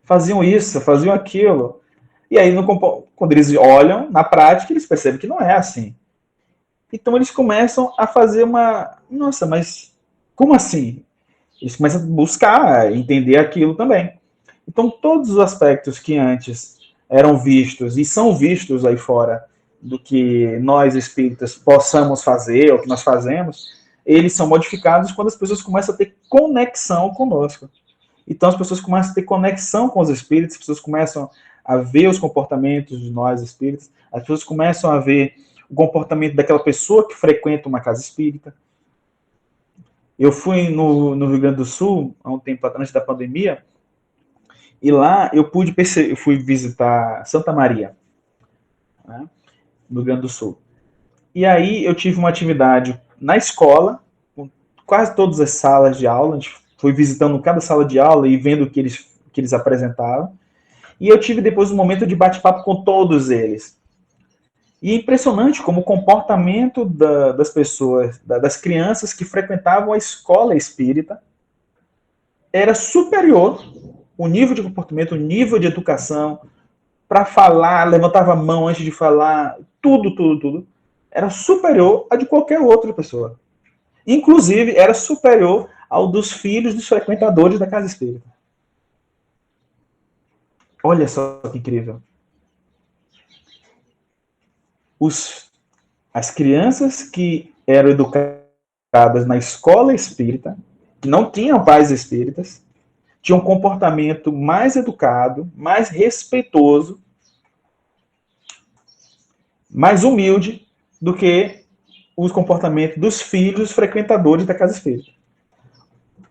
faziam isso, faziam aquilo. E aí, quando eles olham, na prática, eles percebem que não é assim. Então, eles começam a fazer uma... Nossa, mas como assim? Eles começam a buscar entender aquilo também. Então, todos os aspectos que antes eram vistos e são vistos aí fora do que nós espíritas possamos fazer, ou que nós fazemos, eles são modificados quando as pessoas começam a ter conexão conosco. Então, as pessoas começam a ter conexão com os espíritos, as pessoas começam a ver os comportamentos de nós espíritas, as pessoas começam a ver o comportamento daquela pessoa que frequenta uma casa espírita. Eu fui no Rio Grande do Sul, há um tempo atrás, antes da pandemia, e lá eu fui visitar Santa Maria, né, no Rio Grande do Sul. E aí eu tive uma atividade na escola, com quase todas as salas de aula, a gente foi visitando cada sala de aula e vendo o que eles apresentavam. E eu tive depois um momento de bate-papo com todos eles. E é impressionante como o comportamento das pessoas, das crianças que frequentavam a escola espírita, era superior, o nível de comportamento, o nível de educação, para falar, levantava a mão antes de falar, tudo, era superior a de qualquer outra pessoa. Inclusive, era superior ao dos filhos dos frequentadores da casa espírita. Olha só que incrível. As crianças que eram educadas na escola espírita, que não tinham pais espíritas, tinham um comportamento mais educado, mais respeitoso, mais humilde do que os comportamentos dos filhos frequentadores da casa espírita.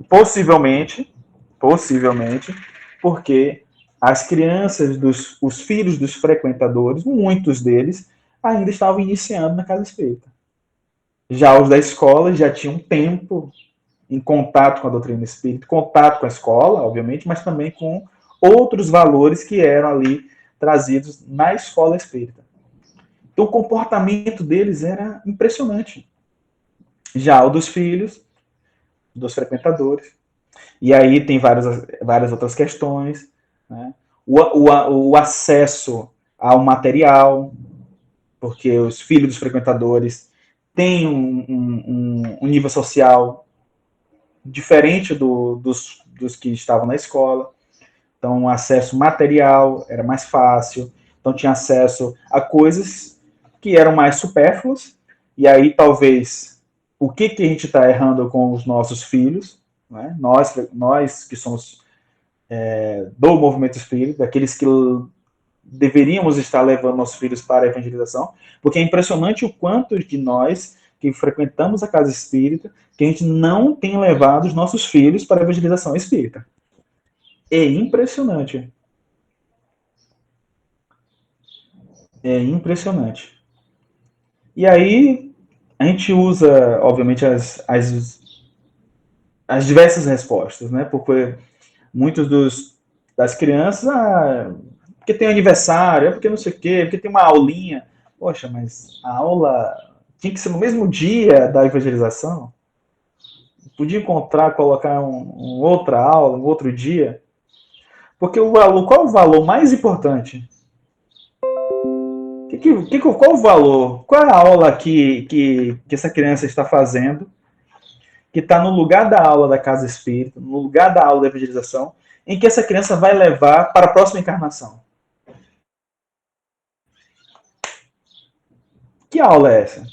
Possivelmente, Possivelmente, porque as crianças, os filhos dos frequentadores, muitos deles, ainda estavam iniciando na casa espírita. Já os da escola já tinham tempo em contato com a doutrina espírita, contato com a escola, obviamente, mas também com outros valores que eram ali trazidos na escola espírita. Então, o comportamento deles era impressionante. Já o dos filhos, dos frequentadores, e aí tem várias outras questões, né? O acesso ao material, porque os filhos dos frequentadores têm um nível social diferente dos que estavam na escola. Então, o acesso material era mais fácil. Então, tinha acesso a coisas que eram mais supérfluas. E aí, talvez, o que a gente está errando com os nossos filhos, né? Nós que somos do movimento espírita, aqueles que deveríamos estar levando nossos filhos para a evangelização, porque é impressionante o quanto de nós que frequentamos a casa espírita, que a gente não tem levado os nossos filhos para a evangelização espírita. É impressionante. É impressionante. E aí, a gente usa, obviamente, as diversas respostas, né? Porque muitos das crianças, porque tem aniversário, porque não sei o quê, porque tem uma aulinha. Poxa, mas a aula tinha que ser no mesmo dia da evangelização? Podia encontrar, colocar outra aula, um outro dia? Porque qual o valor mais importante? Qual o valor? Qual é a aula que essa criança está fazendo, que está no lugar da aula da casa espírita, no lugar da aula da evangelização, em que essa criança vai levar para a próxima encarnação? Que aula é essa?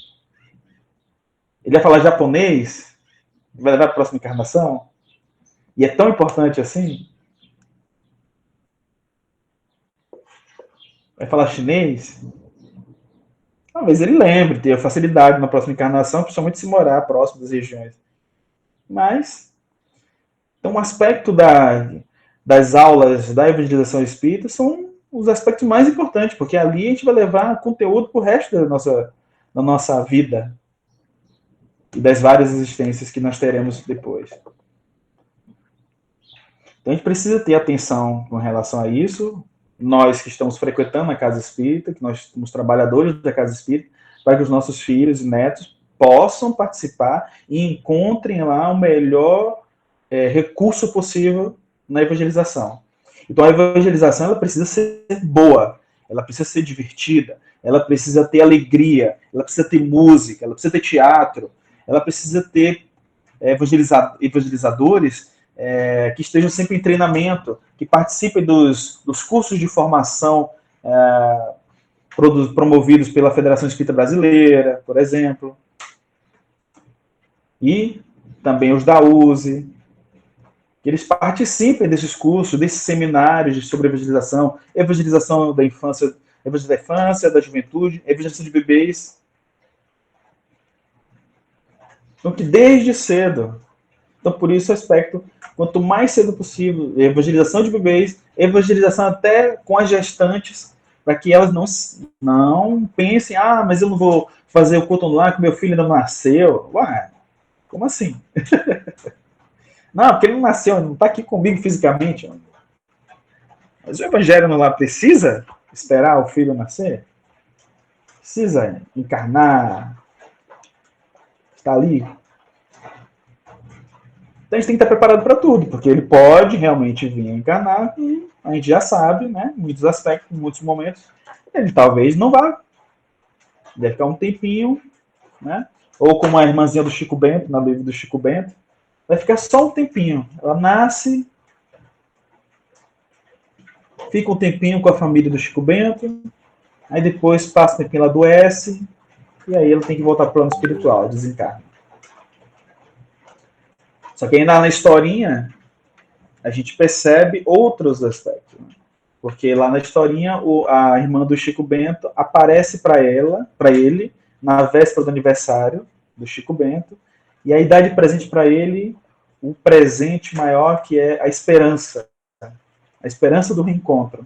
Ele vai falar japonês? Vai levar para a próxima encarnação? E é tão importante assim? Vai falar chinês? Talvez ele lembre, tenha facilidade na próxima encarnação, principalmente se morar próximo das regiões. Mas, então, um aspecto das aulas da evangelização espírita são os aspectos mais importantes, porque ali a gente vai levar conteúdo para o resto da nossa vida e das várias existências que nós teremos depois. Então, a gente precisa ter atenção com relação a isso, nós que estamos frequentando a casa espírita, que nós somos trabalhadores da casa espírita, para que os nossos filhos e netos possam participar e encontrem lá o melhor recurso possível na evangelização. Então, a evangelização ela precisa ser boa, ela precisa ser divertida, ela precisa ter alegria, ela precisa ter música, ela precisa ter teatro, ela precisa ter evangelizadores que estejam sempre em treinamento, que participem dos cursos de formação promovidos pela Federação Espírita Brasileira, por exemplo, e também os da USE, que eles participem desses cursos, desses seminários sobre evangelização da infância, da juventude, evangelização de bebês. Então, que desde cedo. Então, por isso, o aspecto, quanto mais cedo possível, evangelização de bebês, evangelização até com as gestantes, para que elas não pensem, mas eu não vou fazer o culto online que meu filho ainda não nasceu. Ué, como assim? Não, porque ele não nasceu, ele não está aqui comigo fisicamente. Mas o evangelho não lá precisa esperar o filho nascer? Precisa encarnar, estar ali. Então a gente tem que estar preparado para tudo, porque ele pode realmente vir a encarnar e a gente já sabe, né, em muitos aspectos, em muitos momentos, ele talvez não vá. Deve ficar um tempinho, né? Ou como a irmãzinha do Chico Bento, na livro do Chico Bento, vai ficar só um tempinho. Ela nasce, fica um tempinho com a família do Chico Bento, aí depois passa um tempinho, ela adoece, e aí ela tem que voltar para o plano espiritual, desencarna. Só que ainda na historinha, a gente percebe outros aspectos. Né? Porque lá na historinha, a irmã do Chico Bento aparece para ele, na véspera do aniversário do Chico Bento, e aí dá de presente para ele o presente maior, que é a esperança do reencontro.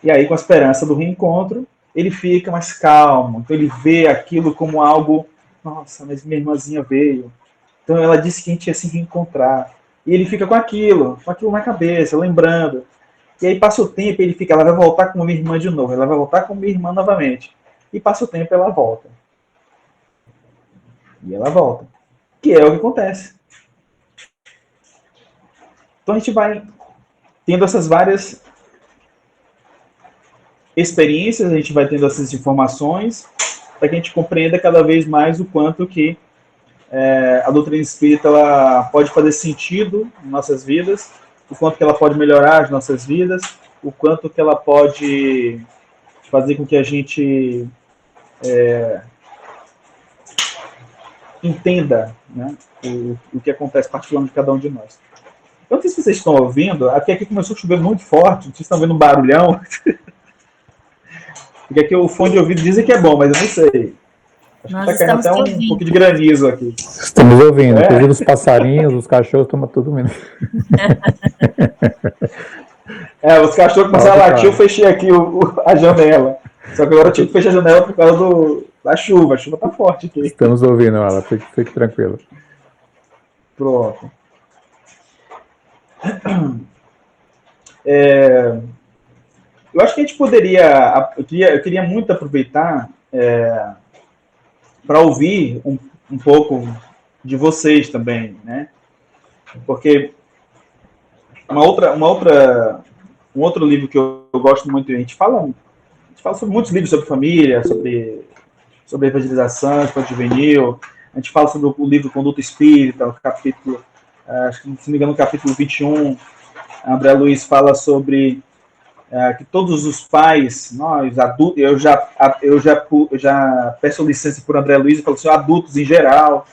E aí, com a esperança do reencontro, ele fica mais calmo, então ele vê aquilo como algo, nossa, mas minha irmãzinha veio, então ela disse que a gente ia se reencontrar, e ele fica com aquilo na cabeça, lembrando, e aí passa o tempo, ele fica, ela vai voltar como minha irmã de novo, ela vai voltar como minha irmã novamente, e passa o tempo, ela volta. E ela volta. Que é o que acontece. Então a gente vai tendo essas várias experiências, a gente vai tendo essas informações, para que a gente compreenda cada vez mais o quanto que a doutrina espírita ela pode fazer sentido em nossas vidas, o quanto que ela pode melhorar as nossas vidas, o quanto que ela pode fazer com que a gente entenda, né, o que acontece particularmente de cada um de nós. Eu não sei se vocês estão ouvindo, aqui começou a chover muito forte, vocês estão vendo um barulhão, porque aqui o fone de ouvido dizem que é bom, mas eu não sei. Acho que está caindo até um pouco de granizo aqui. Estamos ouvindo, inclusive os passarinhos, os cachorros, estão tudo ouvindo. Os cachorros começaram a latir, eu fechei aqui a janela. Só que agora eu tive que fechar a janela por causa da chuva. A chuva tá forte aqui. Estamos ouvindo ela, fique tranquilo. Pronto. Eu acho que a gente poderia... Eu queria muito aproveitar para ouvir um pouco de vocês também, né? Porque um outro livro que eu gosto muito, a gente fala sobre muitos livros sobre família, sobre evangelização, sobre juvenil, a gente fala sobre o livro Conduta Espírita, o capítulo, acho que, se não me engano, no capítulo 21, a André Luiz fala sobre que todos os pais, nós adultos, eu já peço licença por André Luiz e falo assim, adultos em geral,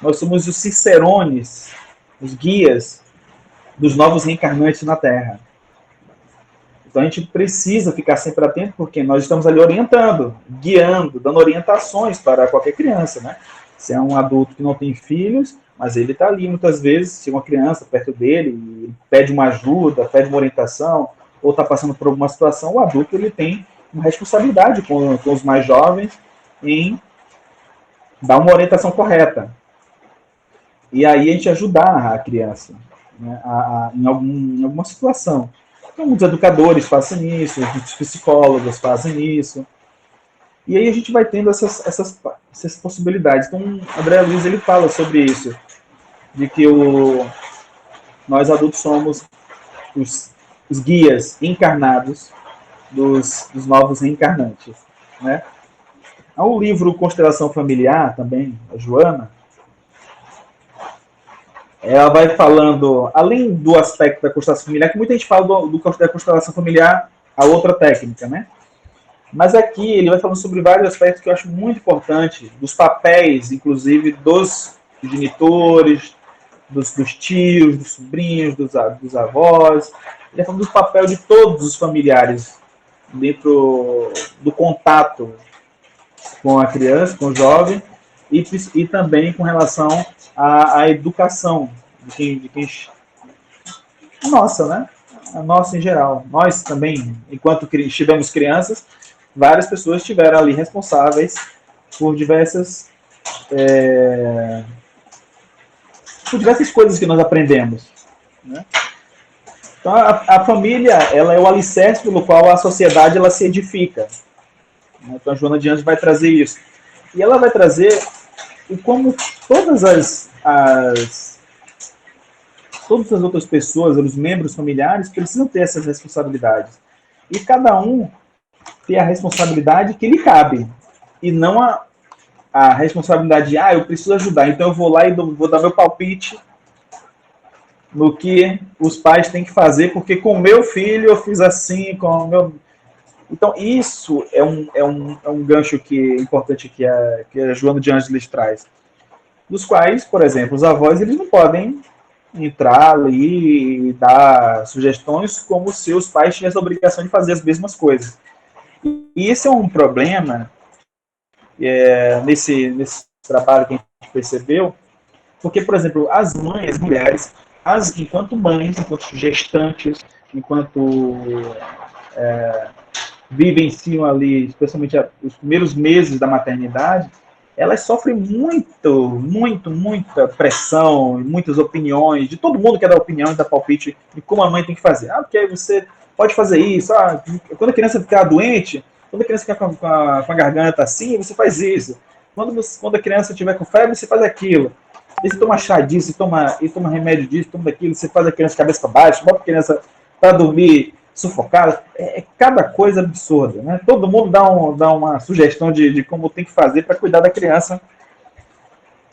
nós somos os cicerones, os guias dos novos reencarnantes na Terra. Então a gente precisa ficar sempre atento, porque nós estamos ali orientando, guiando, dando orientações para qualquer criança, né? Se é um adulto que não tem filhos, mas ele está ali muitas vezes, se uma criança perto dele, ele pede uma ajuda, pede uma orientação, ou está passando por alguma situação, o adulto ele tem uma responsabilidade com os mais jovens em dar uma orientação correta. E aí a gente ajudar a criança, né, em alguma situação. Então, muitos educadores fazem isso, muitos psicólogos fazem isso. E aí a gente vai tendo essas possibilidades. Então, André Luiz ele fala sobre isso, de que nós adultos somos os guias encarnados dos novos reencarnantes, né? O livro Constelação Familiar, também, a Joana, ela vai falando, além do aspecto da constelação familiar, que muita gente fala da constelação familiar, a outra técnica, né? Mas aqui ele vai falando sobre vários aspectos que eu acho muito importante, dos papéis, inclusive, dos genitores, dos tios, dos sobrinhos, dos avós. Ele vai falando do papel de todos os familiares dentro do contato com a criança, com o jovem, e também com relação à educação de quem nossa, né? A nossa em geral. Nós também, enquanto estivemos crianças, várias pessoas estiveram ali responsáveis por diversas coisas que nós aprendemos, né? Então, a família, ela é o alicerce pelo qual a sociedade ela se edifica. Então, a Joana de Anjos vai trazer isso. E ela vai trazer como todas as outras pessoas, os membros familiares, precisam ter essas responsabilidades. E cada um ter a responsabilidade que lhe cabe. E não a responsabilidade de, eu preciso ajudar, então eu vou lá e vou dar meu palpite no que os pais têm que fazer, porque com o meu filho eu fiz assim, com o meu... Então, isso é um gancho importante que a Joana de Ângeles traz. Dos quais, por exemplo, os avós eles não podem entrar ali e dar sugestões como se os pais tivessem a obrigação de fazer as mesmas coisas. E esse é um problema nesse trabalho que a gente percebeu, Porque, por exemplo, as mães, as mulheres, enquanto mães, enquanto gestantes, enquanto vivenciam ali, especialmente os primeiros meses da maternidade, elas sofrem muita pressão, muitas opiniões, de todo mundo quer dar opinião e dar palpite de como a mãe tem que fazer. Porque aí você pode fazer isso, quando a criança ficar doente, quando a criança ficar com a garganta assim, você faz isso. Quando a criança estiver com febre, você faz aquilo. E você toma chá disso, toma remédio disso, toma daquilo, você faz a criança de cabeça para baixo, bota a criança para dormir sufocada. É cada coisa absurda, né? Todo mundo dá uma sugestão de como tem que fazer para cuidar da criança.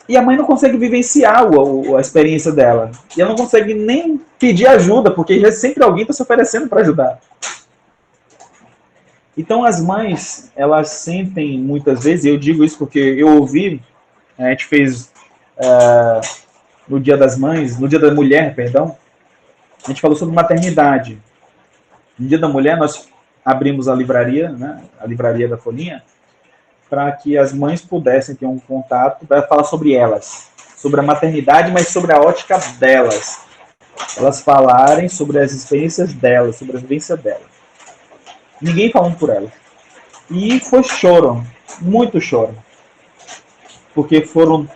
E a mãe não consegue vivenciar a experiência dela. E ela não consegue nem pedir ajuda, porque já sempre alguém está se oferecendo para ajudar. Então as mães, elas sentem muitas vezes, e eu digo isso porque eu ouvi, a gente fez no Dia das Mães, no Dia da Mulher, perdão, a gente falou sobre maternidade. No Dia da Mulher, nós abrimos a livraria, né, a livraria da Folhinha, para que as mães pudessem ter um contato para falar sobre elas, sobre a maternidade, mas sobre a ótica delas. Elas falarem sobre as experiências delas, sobre a vivência delas. Ninguém falando por elas. E foi choro, muito choro. Porque foram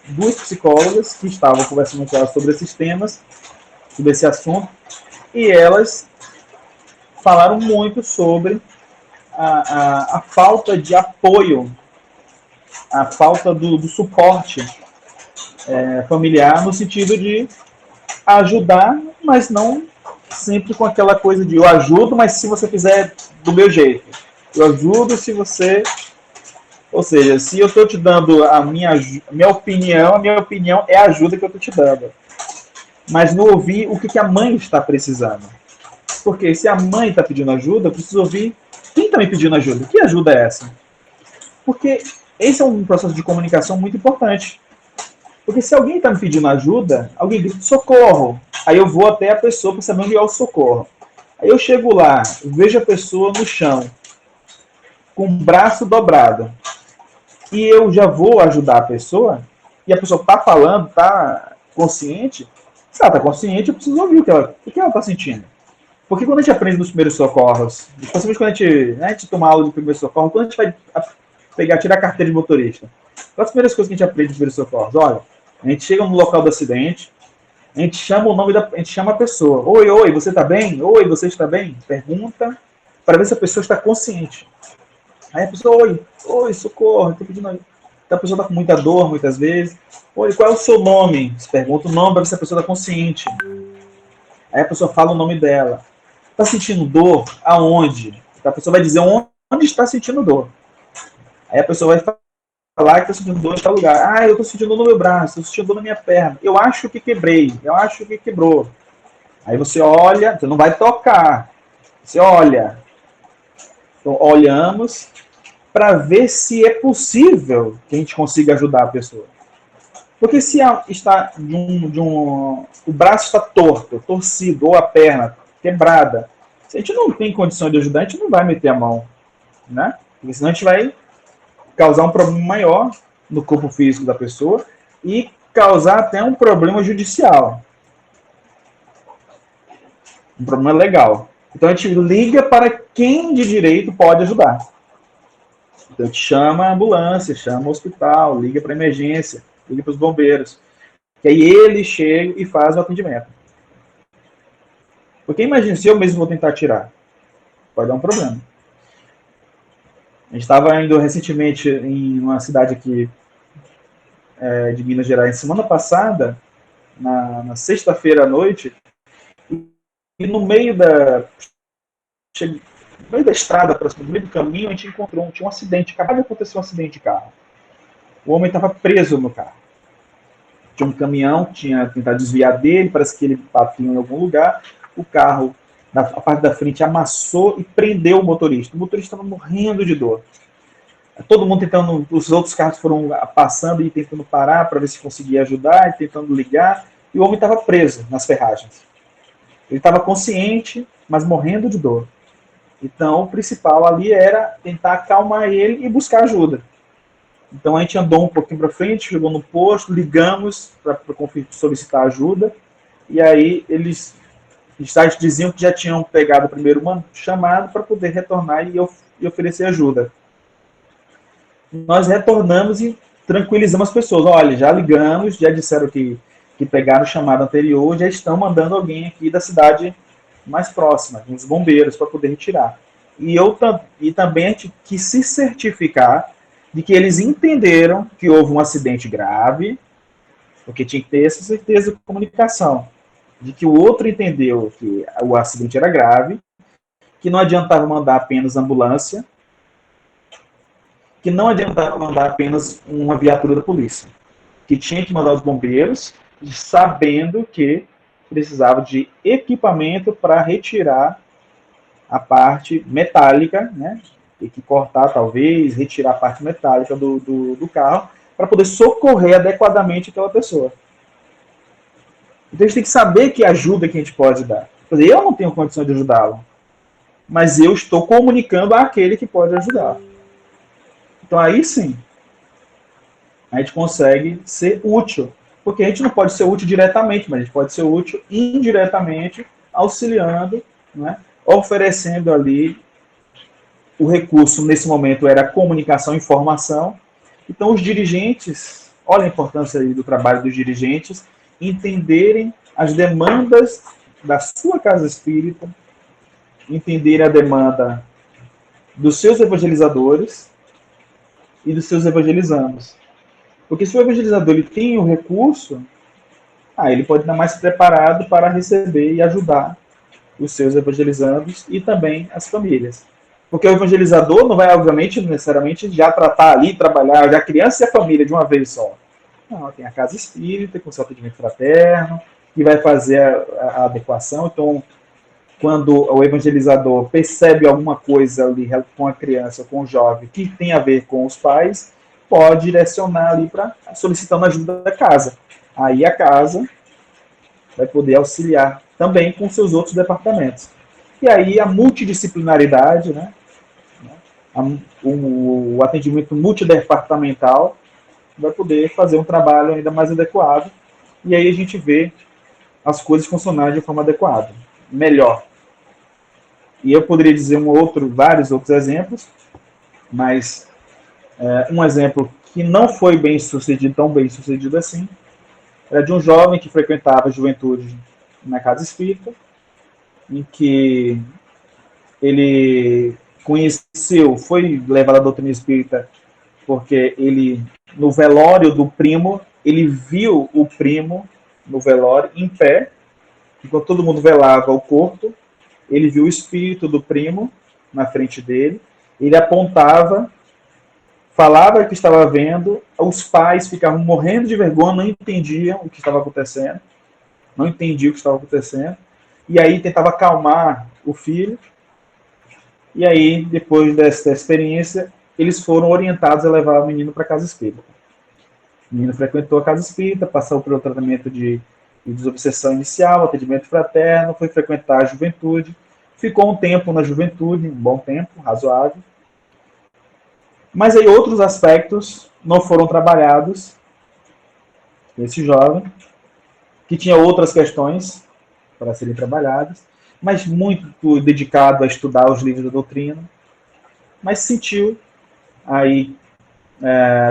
duas psicólogas que estavam conversando com elas sobre esses temas, sobre esse assunto, e elas falaram muito sobre a falta de apoio, a falta do suporte familiar, no sentido de ajudar, mas não sempre com aquela coisa de eu ajudo, mas se você fizer do meu jeito. Eu ajudo se você... Ou seja, se eu estou te dando a minha opinião é a ajuda que eu estou te dando. Mas não ouvir o que a mãe está precisando. Porque se a mãe está pedindo ajuda, eu preciso ouvir quem está me pedindo ajuda. Que ajuda é essa? Porque esse é um processo de comunicação muito importante. Porque se alguém está me pedindo ajuda, alguém grita socorro. Aí eu vou até a pessoa para saber onde é o socorro. Aí eu chego lá, vejo a pessoa no chão, com o braço dobrado. E eu já vou ajudar a pessoa, e a pessoa está falando, está consciente. Se ela está consciente, eu preciso ouvir o que ela está sentindo. Porque quando a gente aprende nos primeiros socorros, especialmente quando a gente toma aula de primeiros socorros, quando a gente vai tirar a carteira de motorista, quais as primeiras coisas que a gente aprende de primeiros socorros? Olha, a gente chega no local do acidente, a gente chama a gente chama a pessoa. Oi, você está bem? Oi, você está bem? Pergunta para ver se a pessoa está consciente. Aí a pessoa, oi, socorro, estou pedindo ajuda. Então a pessoa está com muita dor, muitas vezes. Oi, qual é o seu nome? Você pergunta o nome para ver se a pessoa está consciente. Aí a pessoa fala o nome dela. Está sentindo dor? Aonde? A pessoa vai dizer onde está sentindo dor. Aí a pessoa vai falar que está sentindo dor em tal lugar. Eu estou sentindo dor no meu braço, estou sentindo dor na minha perna. Eu acho que quebrei, eu acho que quebrou. Aí você olha, você não vai tocar. Você olha. Então, olhamos para ver se é possível que a gente consiga ajudar a pessoa. Porque se está o braço está torto, torcido, ou a perna quebrada, se a gente não tem condição de ajudar, a gente não vai meter a mão, né? Porque senão a gente vai causar um problema maior no corpo físico da pessoa e causar até um problema judicial. Um problema legal. Então a gente liga para quem de direito pode ajudar. Então a gente chama a ambulância, chama o hospital, liga para a emergência, liga para os bombeiros. Que aí ele chega e faz o atendimento. Porque imagina, se eu mesmo vou tentar tirar, pode dar um problema. A gente estava indo recentemente em uma cidade aqui de Minas Gerais, semana passada, na sexta-feira à noite, e no meio da estrada, no meio do caminho, a gente encontrou tinha um acidente, acabou de acontecer um acidente de carro. O homem estava preso no carro. Tinha um caminhão que tinha tentado desviar dele, parece que ele bateu em algum lugar, o carro, a parte da frente, amassou e prendeu o motorista. O motorista estava morrendo de dor. Todo mundo tentando, os outros carros foram passando e tentando parar para ver se conseguia ajudar, e tentando ligar, e o homem estava preso nas ferragens. Ele estava consciente, mas morrendo de dor. Então, o principal ali era tentar acalmar ele e buscar ajuda. Então a gente andou um pouquinho para frente, chegou no posto, ligamos para solicitar ajuda, e aí eles diziam que já tinham pegado primeiro uma chamada para poder retornar e oferecer ajuda. Nós retornamos e tranquilizamos as pessoas. Olha, já ligamos, já disseram que pegaram o chamado anterior, já estão mandando alguém aqui da cidade mais próxima, uns bombeiros, para poder retirar. E também a gente quis se certificar de que eles entenderam que houve um acidente grave, porque tinha que ter essa certeza de comunicação, de que o outro entendeu que o acidente era grave, que não adiantava mandar apenas ambulância, que não adiantava mandar apenas uma viatura da polícia, que tinha que mandar os bombeiros, sabendo que precisava de equipamento para retirar a parte metálica, né? Tem que cortar, talvez, retirar a parte metálica do carro, para poder socorrer adequadamente aquela pessoa. Então a gente tem que saber que ajuda que a gente pode dar. Quer dizer, eu não tenho condição de ajudá-lo, mas eu estou comunicando àquele que pode ajudar. Então aí sim, a gente consegue ser útil. Porque a gente não pode ser útil diretamente, mas a gente pode ser útil indiretamente, auxiliando, né, oferecendo ali o recurso, nesse momento, era comunicação e informação. Então os dirigentes, olha a importância aí do trabalho dos dirigentes, entenderem as demandas da sua casa espírita, entenderem a demanda dos seus evangelizadores e dos seus evangelizandos. Porque se o evangelizador ele tem o recurso, ele pode estar mais preparado para receber e ajudar os seus evangelizandos e também as famílias. Porque o evangelizador não vai, obviamente, necessariamente já tratar ali, trabalhar já a criança e a família de uma vez só. Não, tem a casa espírita, com seu atendimento fraterno, que vai fazer a adequação. Então, quando o evangelizador percebe alguma coisa ali com a criança, com o jovem, que tem a ver com os pais, pode direcionar ali para solicitando ajuda da casa. Aí a casa vai poder auxiliar também com seus outros departamentos. E aí a multidisciplinaridade, né? O atendimento multidepartamental vai poder fazer um trabalho ainda mais adequado. E aí a gente vê as coisas funcionarem de forma adequada, melhor. E eu poderia dizer vários outros exemplos, mas um exemplo que não foi bem sucedido, tão bem sucedido assim, era de um jovem que frequentava a juventude na casa espírita, em que ele foi levado à doutrina espírita porque ele, no velório do primo, ele viu o primo no velório em pé, enquanto todo mundo velava o corpo, ele viu o espírito do primo na frente dele, ele apontava, falava o que estava vendo, os pais ficavam morrendo de vergonha, não entendiam o que estava acontecendo, e aí tentava acalmar o filho, e aí, depois dessa experiência, eles foram orientados a levar o menino para a casa espírita. O menino frequentou a casa espírita, passou pelo tratamento de desobsessão inicial, atendimento fraterno, foi frequentar a juventude, ficou um tempo na juventude, um bom tempo, razoável. Mas aí outros aspectos não foram trabalhados nesse jovem, que tinha outras questões para serem trabalhadas, mas muito dedicado a estudar os livros da doutrina, mas sentiu aí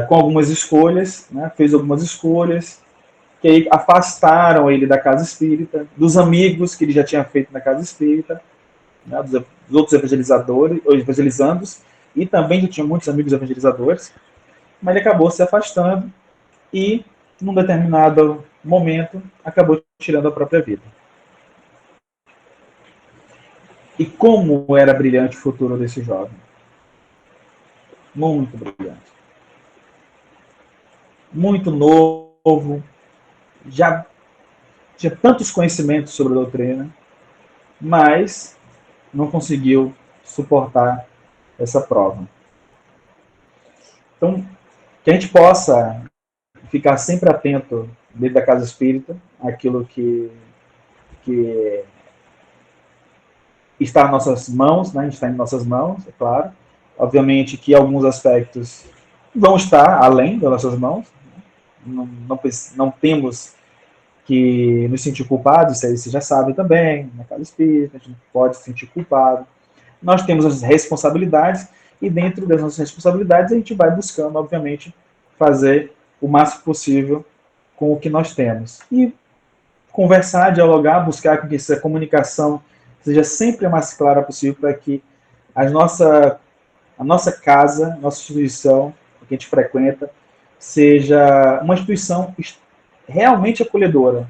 com algumas escolhas, né, fez algumas escolhas que aí afastaram ele da casa espírita, dos amigos que ele já tinha feito na casa espírita, né, dos outros evangelizadores, ou evangelizandos, e também já tinha muitos amigos evangelizadores, mas ele acabou se afastando e, num determinado momento, acabou tirando a própria vida. E como era brilhante o futuro desse jovem. Muito brilhante. Muito novo. Já tinha tantos conhecimentos sobre a doutrina, mas não conseguiu suportar essa prova. Então, que a gente possa ficar sempre atento dentro da casa espírita, àquilo que está em nossas mãos, né? A gente está em nossas mãos, é claro. Obviamente que alguns aspectos vão estar além das nossas mãos. Não temos que nos sentir culpados, isso aí você já sabe também, na casa espírita, a gente não pode se sentir culpado. Nós temos as responsabilidades, e dentro das nossas responsabilidades a gente vai buscando, obviamente, fazer o máximo possível com o que nós temos. E conversar, dialogar, buscar que essa comunicação seja sempre a mais clara possível para que a nossa casa, nossa instituição, que a gente frequenta, seja uma instituição realmente acolhedora.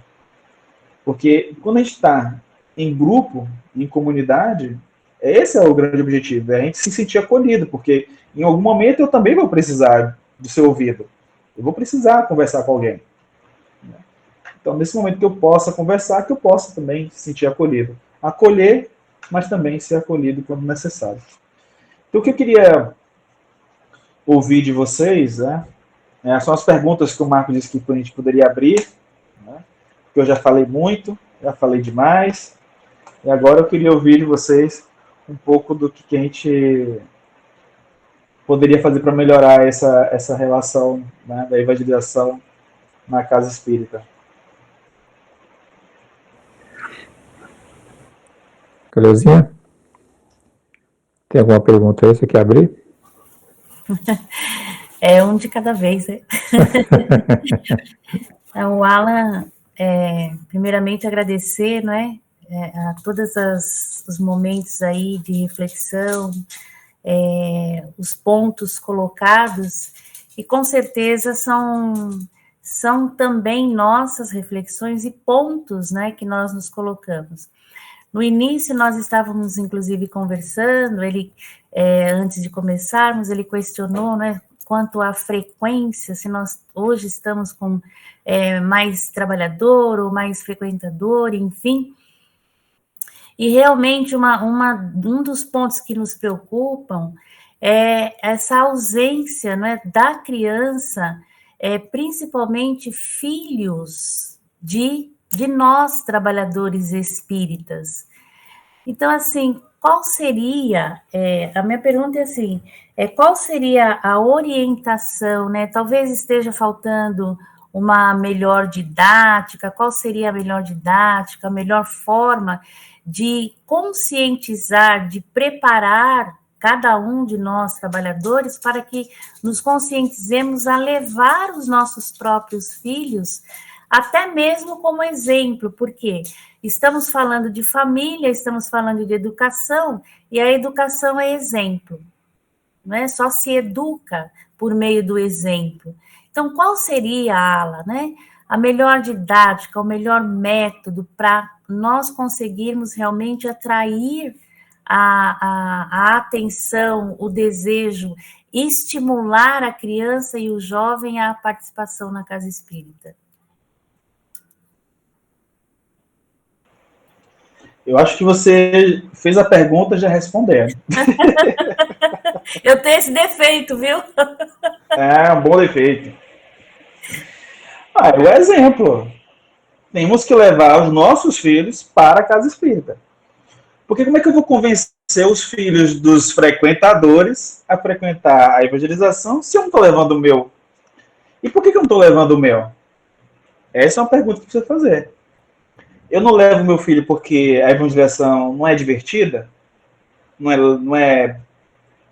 Porque quando a gente está em grupo, em comunidade, esse é o grande objetivo, é a gente se sentir acolhido, porque em algum momento eu também vou precisar do seu ouvido. Eu vou precisar conversar com alguém. Então, nesse momento que eu possa conversar, que eu possa também se sentir acolhido. Acolher, mas também ser acolhido quando necessário. Então, o que eu queria ouvir de vocês, né, são as perguntas que o Marco disse que a gente poderia abrir, né, porque eu já falei muito, já falei demais, e agora eu queria ouvir de vocês um pouco do que a gente poderia fazer para melhorar essa relação, né, da evangelização na casa espírita. Cleuzinha, tem alguma pergunta aí? Você quer abrir? É um de cada vez, né? O Alan, primeiramente agradecer, não é? A todos os momentos aí de reflexão, os pontos colocados, e com certeza são também nossas reflexões e pontos, né, que nós nos colocamos. No início, nós estávamos, inclusive, conversando, antes de começarmos, ele questionou, né, quanto à frequência, se nós hoje estamos com mais trabalhador ou mais frequentador, enfim. E realmente um dos pontos que nos preocupam é essa ausência, né, da criança, principalmente filhos de nós, trabalhadores espíritas. Então, assim, qual seria, a minha pergunta é assim, qual seria a orientação, né? Talvez esteja faltando uma melhor didática, qual seria a melhor didática, a melhor forma de conscientizar, de preparar cada um de nós, trabalhadores, para que nos conscientizemos a levar os nossos próprios filhos, até mesmo como exemplo, porque estamos falando de família, estamos falando de educação, e a educação é exemplo, não é? Só se educa por meio do exemplo. Então, qual seria, Ala, né, a melhor didática, o melhor método para nós conseguirmos realmente atrair a atenção, o desejo, estimular a criança e o jovem à participação na casa espírita? Eu acho que você fez a pergunta já respondendo. Eu tenho esse defeito, viu? É um bom defeito. É o exemplo. Temos que levar os nossos filhos para a casa espírita. Porque como é que eu vou convencer os filhos dos frequentadores a frequentar a evangelização se eu não estou levando o meu? E por que eu não estou levando o meu? Essa é uma pergunta que precisa fazer. Eu não levo meu filho porque a evangelização não é divertida?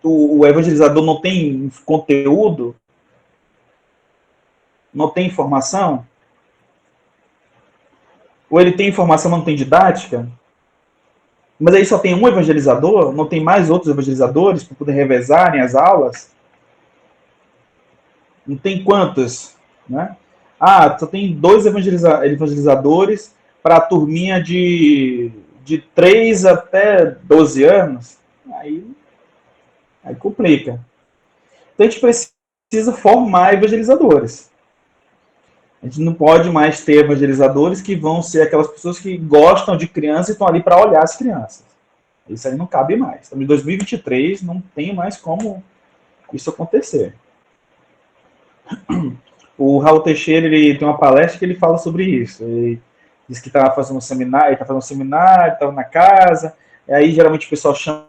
O evangelizador não tem conteúdo? Não tem informação? Ou ele tem informação, mas não tem didática? Mas aí só tem um evangelizador? Não tem mais outros evangelizadores para poder revezarem as aulas? Não tem quantos? Né? Só tem 2 evangelizadores para a turminha de 3 até 12 anos? Aí complica. Então a gente precisa formar evangelizadores. A gente não pode mais ter evangelizadores que vão ser aquelas pessoas que gostam de crianças e estão ali para olhar as crianças. Isso aí não cabe mais. Estamos em 2023, não tem mais como isso acontecer. O Raul Teixeira, ele tem uma palestra que ele fala sobre isso. Ele diz que estava fazendo um seminário, estava na casa, e aí geralmente o pessoal chama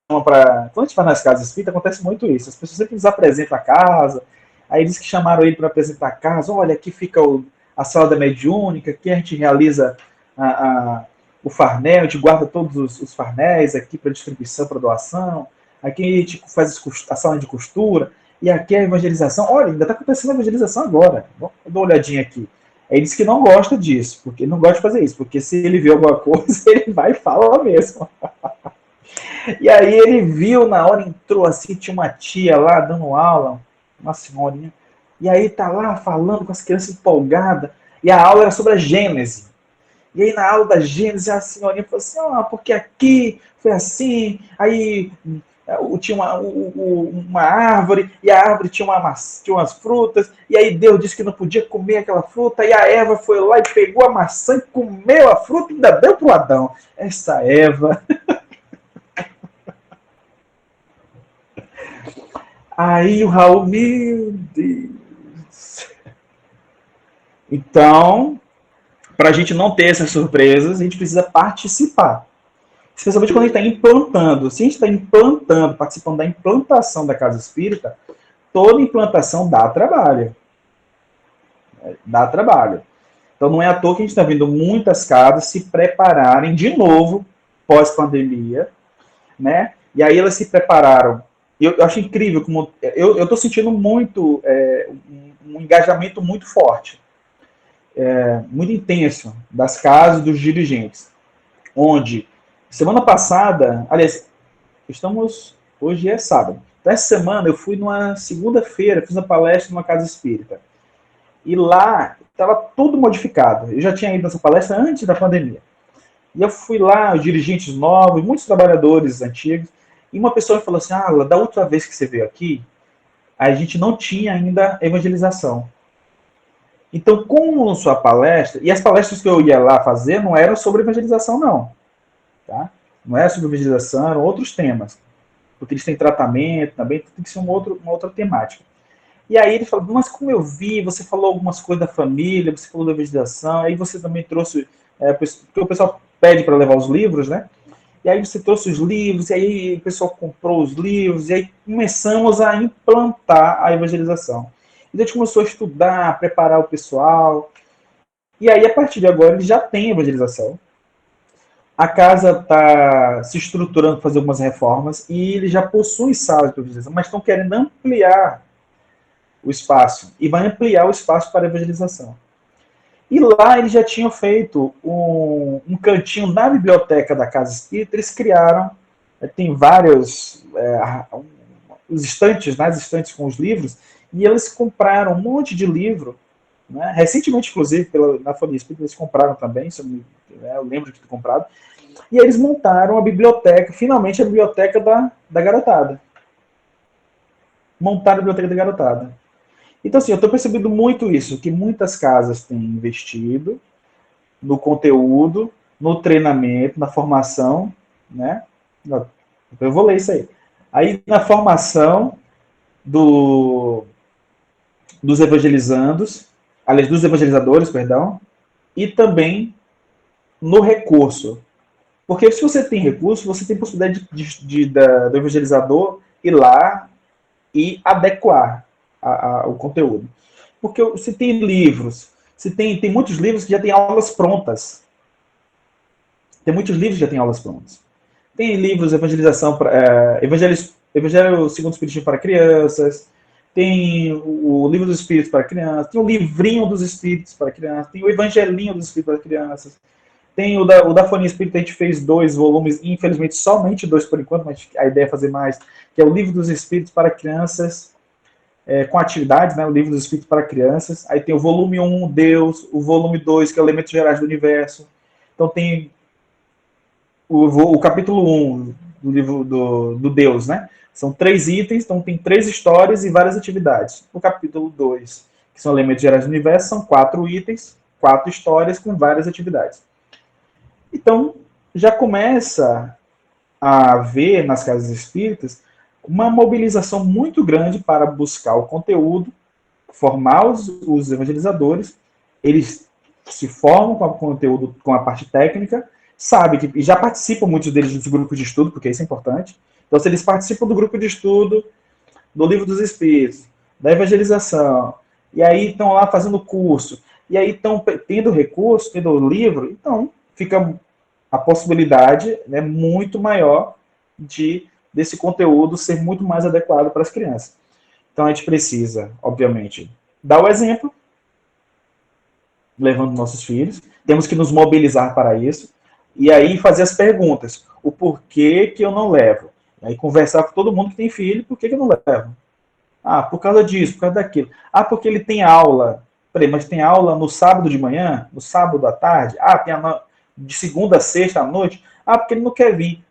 para... Quando a gente vai nas casas espíritas, acontece muito isso. As pessoas sempre nos apresentam a casa, aí eles que chamaram ele para apresentar a casa, olha, aqui fica a sala da mediúnica, aqui a gente realiza o farnéis, a gente guarda todos os farnéis aqui para distribuição, para doação, aqui a gente faz a sala de costura, e aqui é a evangelização. Olha, ainda está acontecendo a evangelização agora. Vou dar uma olhadinha aqui. Ele disse que não gosta disso, porque não gosta de fazer isso, porque se ele vê alguma coisa, ele vai e fala mesmo. E aí ele viu, na hora entrou assim, tinha uma tia lá dando aula, uma senhorinha, e aí tá lá falando com as crianças empolgadas, e a aula era sobre a Gênese. E aí na aula da Gênese a senhorinha falou assim, porque aqui foi assim, aí tinha uma árvore, e a árvore tinha umas frutas, e aí Deus disse que não podia comer aquela fruta, e a Eva foi lá e pegou a maçã e comeu a fruta e ainda deu pro Adão. Essa Eva... Aí o Raul, meu Deus. Então, para a gente não ter essas surpresas, a gente precisa participar. Especialmente quando a gente está implantando. Se a gente está implantando, participando da implantação da casa espírita, toda implantação dá trabalho. Dá trabalho. Então não é à toa que a gente está vendo muitas casas se prepararem de novo pós-pandemia, né? E aí elas se prepararam. Eu acho incrível como... Eu estou sentindo muito um engajamento muito forte, muito intenso das casas dos dirigentes, onde semana passada, aliás, hoje é sábado, então essa semana eu fui numa segunda-feira, fiz uma palestra numa casa espírita, e lá estava tudo modificado. Eu já tinha ido nessa palestra antes da pandemia, e eu fui lá, os dirigentes novos, muitos trabalhadores antigos, e uma pessoa me falou assim, da outra vez que você veio aqui, a gente não tinha ainda evangelização. Então, como sua palestra, e as palestras que eu ia lá fazer não eram sobre evangelização, não. Tá? Não era sobre evangelização, eram outros temas. Porque eles têm tratamento também, tem que ser uma outra temática. E aí ele falou, mas como eu vi, você falou algumas coisas da família, você falou da evangelização, aí você também trouxe, porque o pessoal pede para levar os livros, né? E aí você trouxe os livros, e aí o pessoal comprou os livros, e aí começamos a implantar a evangelização. E a gente começou a estudar, a preparar o pessoal. E aí, a partir de agora, ele já tem evangelização. A casa está se estruturando para fazer algumas reformas, e ele já possui salas de evangelização, mas estão querendo ampliar o espaço, e vai ampliar o espaço para a evangelização. E lá eles já tinham feito um cantinho na biblioteca da Casa Espírita, eles criaram, tem vários os estantes, as estantes com os livros, e eles compraram um monte de livro, né? Recentemente, inclusive, na Família Espírita, eles compraram também, eu lembro de ter comprado, e eles montaram a biblioteca, finalmente a biblioteca da garotada. Montaram a biblioteca da garotada. Então, assim, eu estou percebendo muito isso, que muitas casas têm investido no conteúdo, no treinamento, na formação, né? Eu vou ler isso aí. Aí, na formação dos evangelizandos, aliás, dos evangelizadores, perdão, e também no recurso. Porque se você tem recurso, você tem possibilidade do evangelizador ir lá e adequar o conteúdo. Porque se tem livros, tem muitos livros que já têm aulas prontas. Tem muitos livros que já têm aulas prontas. Tem livros de evangelização, Evangelho segundo o Espiritismo para crianças, tem o Livro dos Espíritos para crianças, tem o Livrinho dos Espíritos para crianças, tem o Evangelinho dos Espíritos para crianças, tem o da Fonia Espírita, a gente fez 2 volumes, infelizmente somente 2 por enquanto, mas a ideia é fazer mais, que é o Livro dos Espíritos para crianças, com atividades, né, o Livro dos Espíritos para crianças. Aí tem o volume 1, Deus, o volume 2, que é Elementos Gerais do Universo. Então tem o capítulo 1 do livro do Deus, né? São 3 itens, então tem 3 histórias e várias atividades. O capítulo 2, que são Elementos Gerais do Universo, são 4 itens, 4 histórias com várias atividades. Então, já começa a haver nas casas espíritas uma mobilização muito grande para buscar o conteúdo, formar os evangelizadores, eles se formam com o conteúdo, com a parte técnica, sabe que já participam muitos deles dos grupos de estudo, porque isso é importante, Então, se eles participam do grupo de estudo, do Livro dos Espíritos, da evangelização, e aí estão lá fazendo curso, e aí estão tendo recurso, tendo livro, então fica a possibilidade, né, muito maior desse conteúdo ser muito mais adequado para as crianças. Então a gente precisa, obviamente, dar o exemplo, levando nossos filhos, temos que nos mobilizar para isso, e aí fazer as perguntas, o porquê que eu não levo? E aí conversar com todo mundo que tem filho, por que eu não levo? Ah, por causa disso, por causa daquilo. Ah, porque ele tem aula. Peraí, mas tem aula no sábado de manhã? No sábado à tarde? Ah, tem de segunda a sexta à noite? Ah, porque ele não quer vir.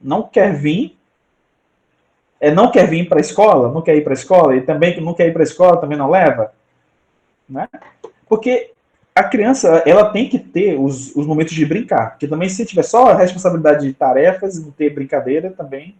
Não quer vir? Não quer vir para a escola? Não quer ir para a escola? E também que não quer ir para a escola, também não leva? Né? Porque a criança, ela tem que ter os momentos de brincar. Porque também se tiver só a responsabilidade de tarefas e não ter brincadeira, também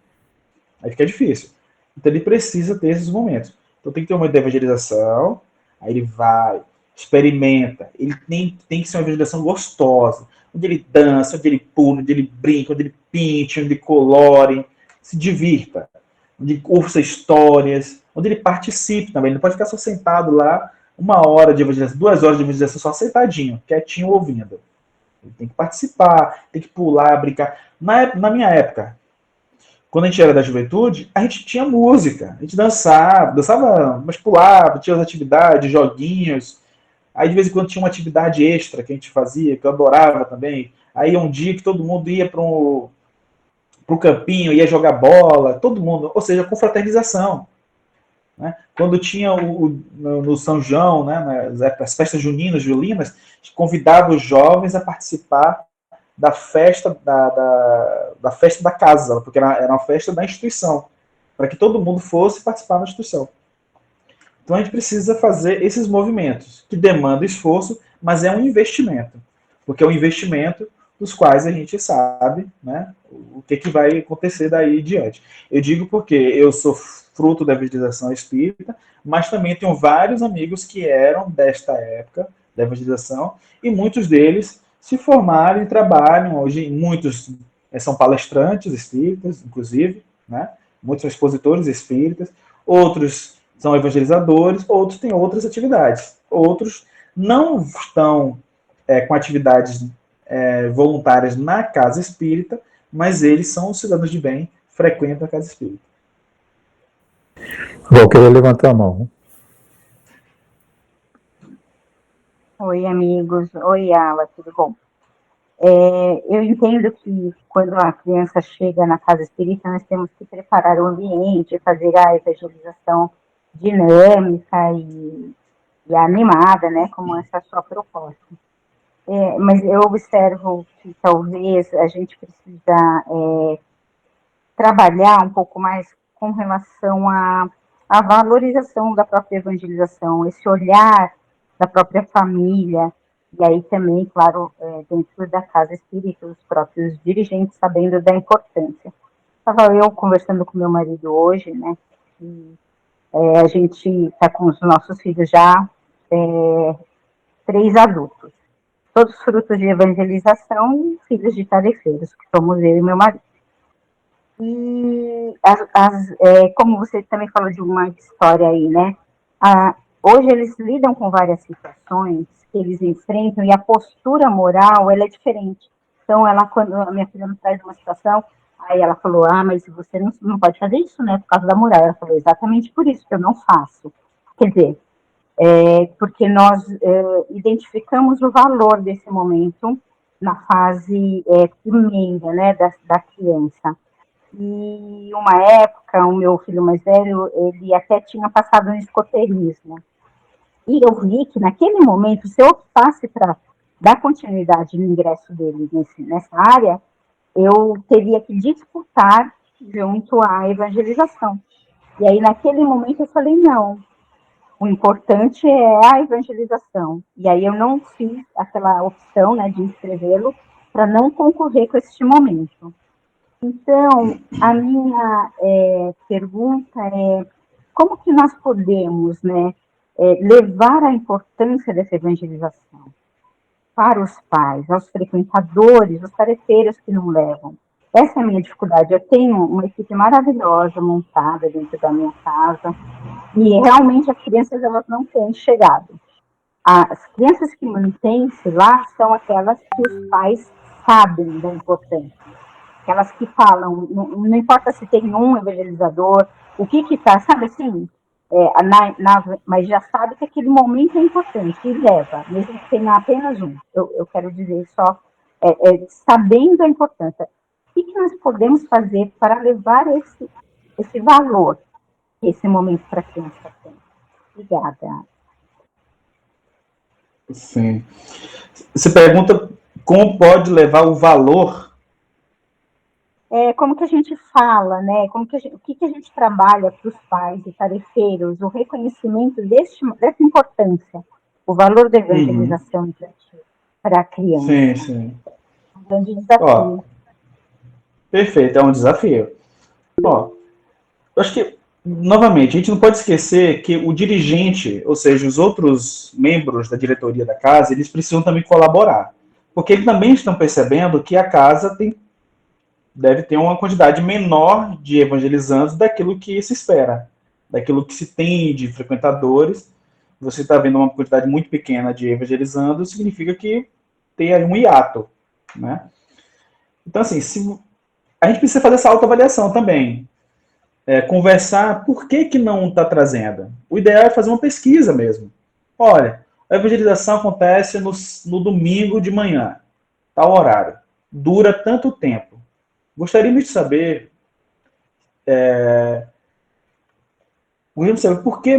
aí fica difícil. Então ele precisa ter esses momentos. Então tem que ter um momento de evangelização, aí ele vai, experimenta, ele tem que ser uma evangelização gostosa, onde ele dança, onde ele pula, onde ele brinca, onde ele pinte, onde ele colore, se divirta, onde ele ouça histórias, onde ele participe também. Ele não pode ficar só sentado lá 1 hora de evangelização, 2 horas de evangelização só sentadinho, quietinho ouvindo. Ele tem que participar, tem que pular, brincar. Na minha época, quando a gente era da juventude, a gente tinha música, a gente dançava, mas pulava, tinha as atividades, joguinhos. Aí de vez em quando tinha uma atividade extra que a gente fazia, que eu adorava também. Aí um dia que todo mundo ia para o campinho, ia jogar bola, todo mundo, ou seja, confraternização. Né? Quando tinha no São João, né, as festas juninas, julinas, a gente convidava os jovens a participar da festa da festa da casa, porque era uma festa da instituição, para que todo mundo fosse participar da instituição. Então a gente precisa fazer esses movimentos, que demandam esforço, mas é um investimento, porque é um investimento dos quais a gente sabe, né, o que vai acontecer daí em diante. Eu digo porque eu sou fruto da evangelização espírita, mas também tenho vários amigos que eram desta época da evangelização, e muitos deles se formaram e trabalham hoje, muitos são palestrantes espíritas, inclusive, né? Muitos são expositores espíritas, outros são evangelizadores, outros têm outras atividades, outros não estão com atividades voluntárias na casa espírita, mas eles são cidadãos de bem, frequentam a casa espírita. Vou querer levantar a mão. Oi, amigos. Oi, Ala, tudo bom? Eu entendo que quando a criança chega na casa espírita, nós temos que preparar o ambiente, fazer a evangelização dinâmica e animada, né, como essa é a sua proposta. Mas eu observo que talvez a gente precisa trabalhar um pouco mais com relação à valorização da própria evangelização, esse olhar da própria família, e aí também, claro, dentro da casa espírita, os próprios dirigentes sabendo da importância. Estava eu conversando com meu marido hoje, né, e a gente está com os nossos filhos já, 3 adultos, todos frutos de evangelização e filhos de tarefeiros, que somos eu e meu marido. E como você também falou de uma história aí, né? Hoje eles lidam com várias situações que eles enfrentam e a postura moral, ela é diferente. Então, quando a minha filha me traz uma situação, aí ela falou, mas você não pode fazer isso, né? Por causa da moral. Ela falou, exatamente por isso que eu não faço. Quer dizer, porque nós identificamos o valor desse momento na fase primeira, né, da criança. E uma época, o meu filho mais velho, ele até tinha passado no escoteirismo. E eu vi que naquele momento, se eu optasse para dar continuidade no ingresso dele nessa área, eu teria que disputar junto à evangelização. E aí, naquele momento, eu falei, não, o importante é a evangelização. E aí eu não fiz aquela opção, né, de inscrevê-lo para não concorrer com este momento. Então, a minha pergunta é como que nós podemos, né, levar a importância dessa evangelização para os pais, aos frequentadores, os tarefeiros que não levam. Essa é a minha dificuldade. Eu tenho uma equipe maravilhosa montada dentro da minha casa e realmente as crianças elas não têm chegado. As crianças que mantêm-se lá são aquelas que os pais sabem da importância. Aquelas que falam, não importa se tem um evangelizador, o que está, sabe assim? Mas já sabe que aquele momento é importante e leva, mesmo que tenha apenas um. Eu quero dizer só, sabendo a importância. O que nós podemos fazer para levar esse valor, esse momento para a criança tem? Obrigada. Sim. Você pergunta como pode levar o valor. Como que a gente fala, né? O que a gente trabalha para os pais e tarefeiros, o reconhecimento dessa importância, o valor da evangelização infantil para a criança. Sim, sim. Um grande desafio. Perfeito, é um desafio. Eu acho que, novamente, a gente não pode esquecer que o dirigente, ou seja, os outros membros da diretoria da casa, eles precisam também colaborar. Porque eles também estão percebendo que a casa deve ter uma quantidade menor de evangelizandos daquilo que se espera, daquilo que se tem de frequentadores. Você está vendo uma quantidade muito pequena de evangelizandos, significa que tem aí um hiato, né? Então, assim, a gente precisa fazer essa autoavaliação também. Conversar por que não está trazendo. O ideal é fazer uma pesquisa mesmo. Olha, a evangelização acontece no domingo de manhã, tal horário. Dura tanto tempo. Gostaríamos de saber por que,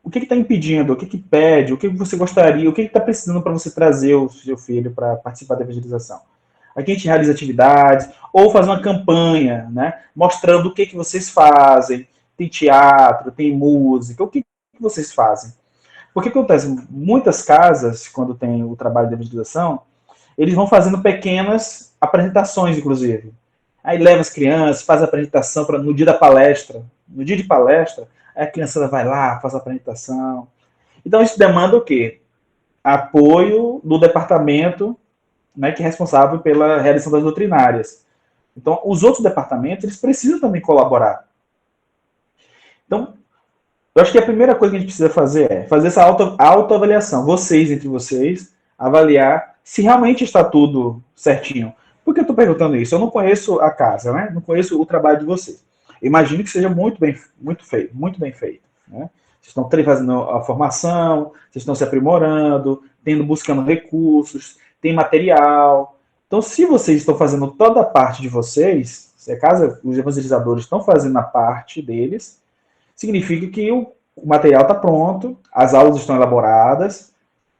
o que está impedindo, o que pede, o que você gostaria, o que está precisando para você trazer o seu filho para participar da evangelização. Aqui a gente realiza atividades, ou faz uma campanha, né, mostrando o que vocês fazem. Tem teatro, tem música, o que vocês fazem. Porque acontece, muitas casas, quando tem o trabalho de evangelização, eles vão fazendo pequenas apresentações, inclusive. Aí leva as crianças, faz a apresentação no dia da palestra. No dia de palestra, a criançada vai lá, faz a apresentação. Então isso demanda o quê? Apoio do departamento, né, que é responsável pela realização das doutrinárias. Então, os outros departamentos, eles precisam também colaborar. Então, eu acho que a primeira coisa que a gente precisa fazer é fazer essa autoavaliação. Vocês, entre vocês, avaliar se realmente está tudo certinho. Por que eu estou perguntando isso? Eu não conheço a casa, né? Não conheço o trabalho de vocês. Imagino que seja muito bem feito. Né? Vocês estão fazendo a formação, vocês estão se aprimorando, buscando recursos, tem material. Então, se vocês estão fazendo toda a parte de vocês, se a casa, os evangelizadores estão fazendo a parte deles, significa que o material está pronto, as aulas estão elaboradas,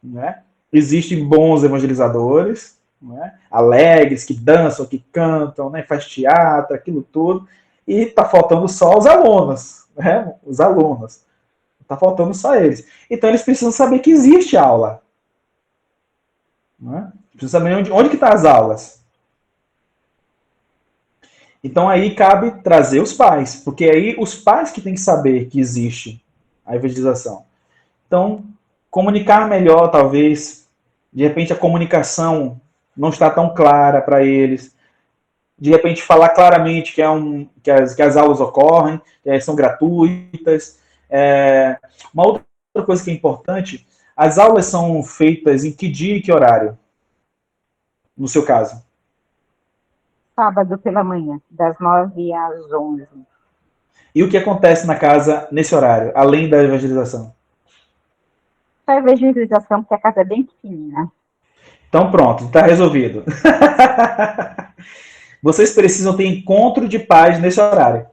né? Existem bons evangelizadores, né? Alegres, que dançam, que cantam, né? Faz teatro, aquilo tudo, e está faltando só os alunos, né? Os alunos. Está faltando só eles. Então, eles precisam saber que existe aula. Né? Precisam saber onde que estão as aulas. Então, aí cabe trazer os pais, porque aí os pais que têm que saber que existe a evangelização. Então, comunicar melhor, talvez. De repente, a comunicação não está tão clara para eles. De repente, falar claramente que as aulas ocorrem, que são gratuitas. Uma outra coisa que é importante, as aulas são feitas em que dia e que horário? No seu caso? Sábado pela manhã, das 9 às 11. E o que acontece na casa nesse horário, além da evangelização? Só evangelização, porque a casa é bem pequenina. Então pronto, está resolvido. Vocês precisam ter encontro de pais nesse horário.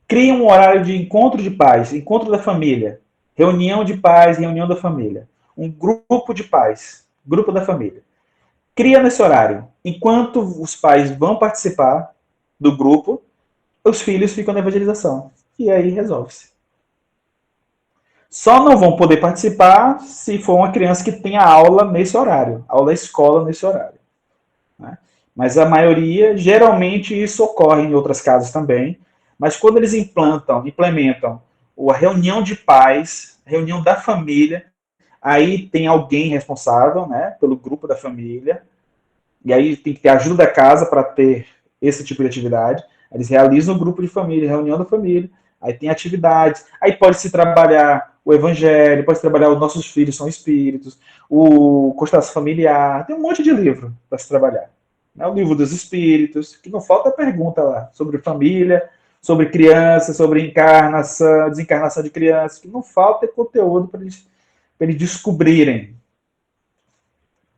Criem um horário de encontro de pais, encontro da família, reunião de pais, reunião da família. Um grupo de pais, grupo da família. Cria nesse horário. Enquanto os pais vão participar do grupo, os filhos ficam na evangelização. E aí resolve-se. Só não vão poder participar se for uma criança que tenha aula nesse horário, aula escola nesse horário. Né? Mas a maioria, geralmente isso ocorre em outras casas também, mas quando eles implementam a reunião de pais, reunião da família, aí tem alguém responsável, né, pelo grupo da família, E aí tem que ter ajuda da casa para ter esse tipo de atividade. Eles realizam um grupo de família, reunião da família, aí tem atividades, aí pode-se trabalhar o evangelho, pode-se trabalhar os nossos filhos são espíritos, o constelação familiar, tem um monte de livro para se trabalhar. O livro dos espíritos, que não falta pergunta lá, sobre família, sobre criança, sobre encarnação, desencarnação de crianças, que não falta conteúdo para eles descobrirem,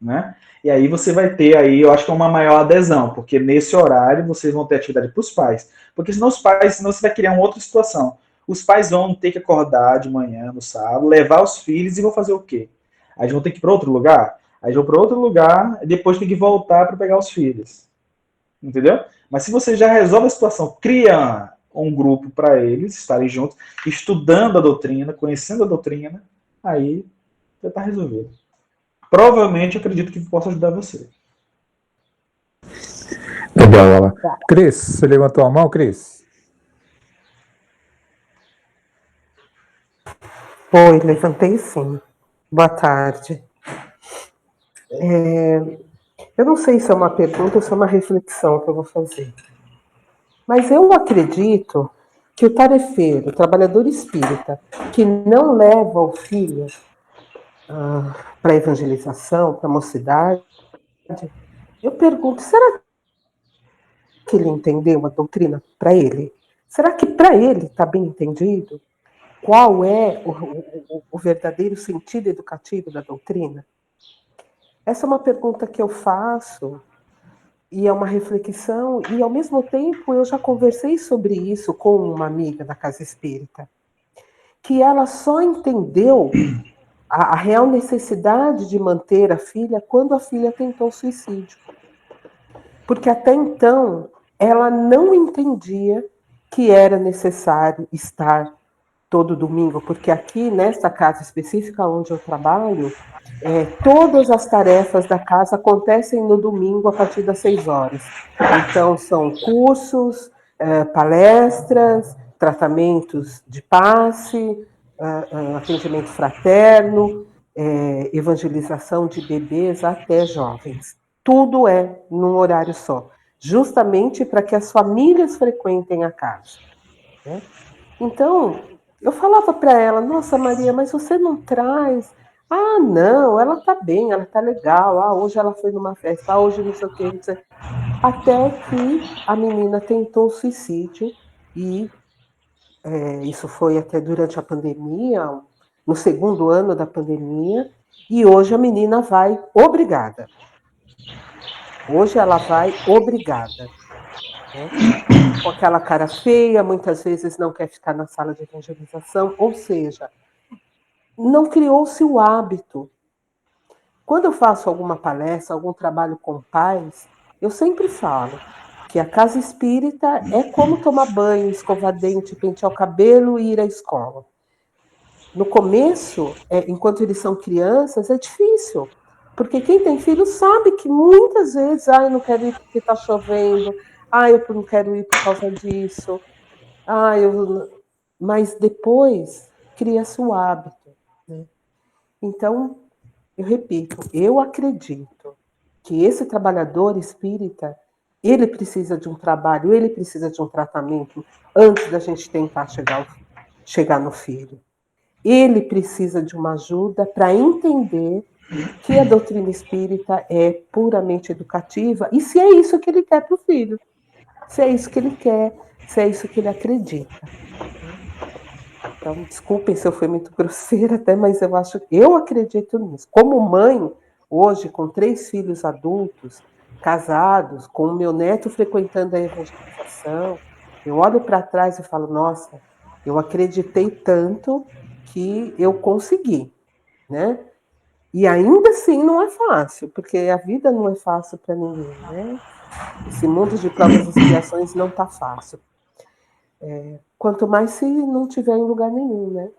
né? E aí você vai ter aí, eu acho que é uma maior adesão, porque nesse horário vocês vão ter atividade para os pais. Porque senão senão você vai criar uma outra situação. Os pais vão ter que acordar de manhã, no sábado, levar os filhos e vão fazer o quê? Aí eles vão ter que ir para outro lugar? Aí eles vão para outro lugar e depois tem que voltar para pegar os filhos. Entendeu? Mas se você já resolve a situação, cria um grupo para eles estarem juntos, estudando a doutrina, conhecendo a doutrina, aí já está resolvido. Provavelmente, eu acredito que possa ajudar você. Legal, Alan. Cris, você levantou a mão, Cris? Oi, levantei sim. Boa tarde. Eu não sei se é uma pergunta ou se é uma reflexão que eu vou fazer. Mas eu acredito que o tarefeiro, o trabalhador espírita, que não leva o filho para a evangelização, para a mocidade, eu pergunto, será que ele entendeu a doutrina para ele? Será que para ele está bem entendido? Qual é o verdadeiro sentido educativo da doutrina? Essa é uma pergunta que eu faço e é uma reflexão, e ao mesmo tempo eu já conversei sobre isso com uma amiga da Casa Espírita, que ela só entendeu a real necessidade de manter a filha quando a filha tentou suicídio. Porque até então ela não entendia que era necessário estar todo domingo, porque aqui, nessa casa específica onde eu trabalho, todas as tarefas da casa acontecem no domingo a partir das 6 horas. Então, são cursos, palestras, tratamentos de passe, atendimento fraterno, evangelização de bebês até jovens. Tudo é num horário só, justamente para que as famílias frequentem a casa, né? Então, eu falava para ela, nossa Maria, mas você não traz? Ah, não, ela tá bem, ela tá legal. Ah, hoje ela foi numa festa, ah, hoje não sei o que, não sei. Até que a menina tentou suicídio e isso foi até durante a pandemia, no segundo ano da pandemia, e hoje a menina vai obrigada. Hoje ela vai obrigada, né? Com aquela cara feia, muitas vezes não quer ficar na sala de evangelização, ou seja, não criou-se o hábito. Quando eu faço alguma palestra, algum trabalho com pais, eu sempre falo que a casa espírita é como tomar banho, escovar dente, pentear o cabelo e ir à escola. No começo, enquanto eles são crianças, é difícil, porque quem tem filho sabe que muitas vezes, eu não quero ir porque está chovendo, eu não quero ir por causa disso, mas depois cria-se o hábito, né? Então, eu repito, eu acredito que esse trabalhador espírita, ele precisa de um trabalho, ele precisa de um tratamento antes da gente tentar chegar no filho. Ele precisa de uma ajuda para entender que a doutrina espírita é puramente educativa e se é isso que ele quer para o filho, se é isso que ele quer, se é isso que ele acredita. Então, desculpem se eu fui muito grosseira até, mas eu acredito nisso. Como mãe, hoje, com 3 filhos adultos, casados, com o meu neto frequentando a evangelização, eu olho para trás e falo, nossa, eu acreditei tanto que eu consegui, né? E ainda assim não é fácil, porque a vida não é fácil para ninguém, né? Esse mundo de provas e expiações não está fácil. Quanto mais se não tiver em lugar nenhum, né?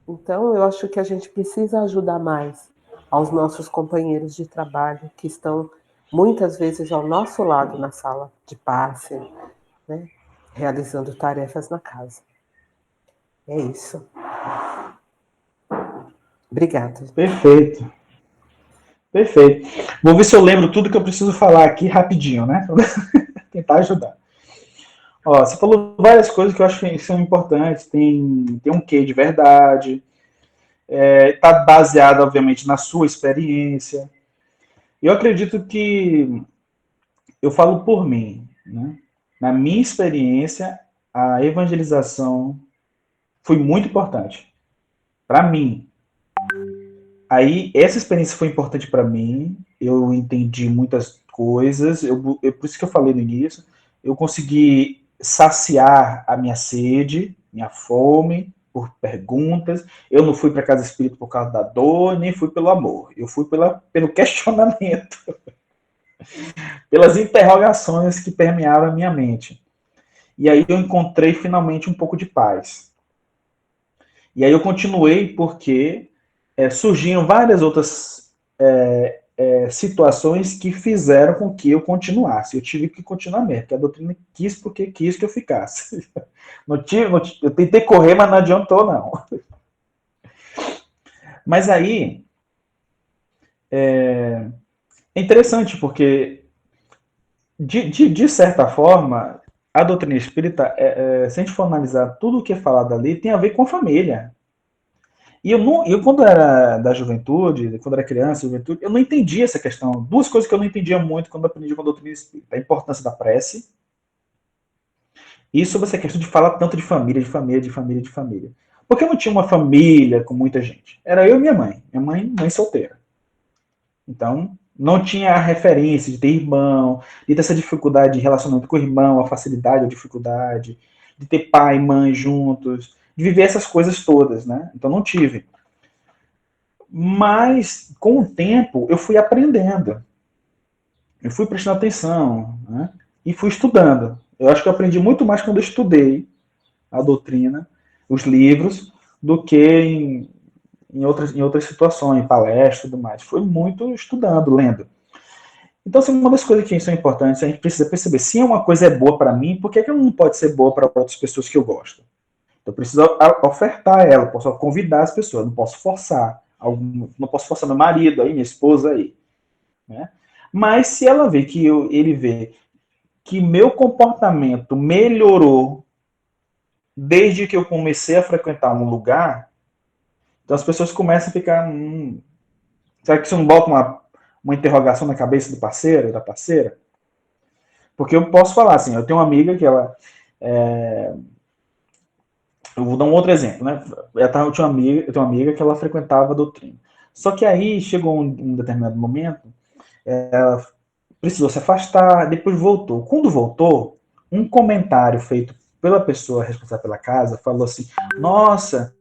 Então, eu acho que a gente precisa ajudar mais aos nossos companheiros de trabalho que estão muitas vezes ao nosso lado na sala de passe, né? Realizando tarefas na casa. É isso. Obrigada. Perfeito. Perfeito. Vou ver se eu lembro tudo que eu preciso falar aqui rapidinho, né? Tentar ajudar. Ó, você falou várias coisas que eu acho que são importantes. Tem um quê de verdade. Está baseado, obviamente, na sua experiência. Eu acredito que eu falo por mim, né? Na minha experiência, a evangelização foi muito importante para mim. Aí, essa experiência foi importante para mim. Eu entendi muitas coisas. Por isso que eu falei no início. Eu consegui saciar a minha sede, minha fome, por perguntas. Eu não fui para casa espírita por causa da dor, nem fui pelo amor. Eu fui pelo questionamento, pelas interrogações que permearam a minha mente. E aí eu encontrei finalmente um pouco de paz. E aí eu continuei porque surgiram várias outras situações que fizeram com que eu continuasse. Eu tive que continuar mesmo, porque a doutrina quis porque quis que eu ficasse. Eu tentei correr, mas não adiantou, não. Mas aí é interessante, porque de certa forma, a doutrina espírita, se a gente for analisar tudo o que é falado ali, tem a ver com a família. E eu quando era da juventude, quando era criança, juventude, eu não entendia essa questão. Duas coisas que eu não entendia muito quando eu aprendi com a doutrina espírita. A importância da prece e sobre essa questão de falar tanto de família, de família, de família, de família. Porque eu não tinha uma família com muita gente. Era eu e minha mãe. Minha mãe solteira. Então, não tinha a referência de ter irmão, de ter essa dificuldade de relacionamento com o irmão, a facilidade ou dificuldade, de ter pai e mãe juntos, de viver essas coisas todas, né? Então, não tive. Mas, com o tempo, eu fui aprendendo. Eu fui prestando atenção, né? E fui estudando. Eu acho que eu aprendi muito mais quando eu estudei a doutrina, os livros, do que em outras situações, em palestras e tudo mais. Foi muito estudando, lendo. Então, assim, uma das coisas que são importantes, a gente precisa perceber, se uma coisa é boa para mim, por que ela não pode ser boa para outras pessoas que eu gosto? Então, eu preciso ofertar ela, posso convidar as pessoas, não posso forçar. Não posso forçar meu marido aí, minha esposa aí. Né? Mas se ela vê que ele vê que meu comportamento melhorou desde que eu comecei a frequentar um lugar, então as pessoas começam a ficar. Será que isso não bota uma interrogação na cabeça do parceiro, da parceira? Porque eu posso falar assim, eu tenho uma amiga que ela. Eu vou dar um outro exemplo, né? Eu tenho uma amiga que ela frequentava a doutrina. Só que aí chegou um determinado momento, ela precisou se afastar, depois voltou. Quando voltou, um comentário feito pela pessoa responsável pela casa falou assim: nossa,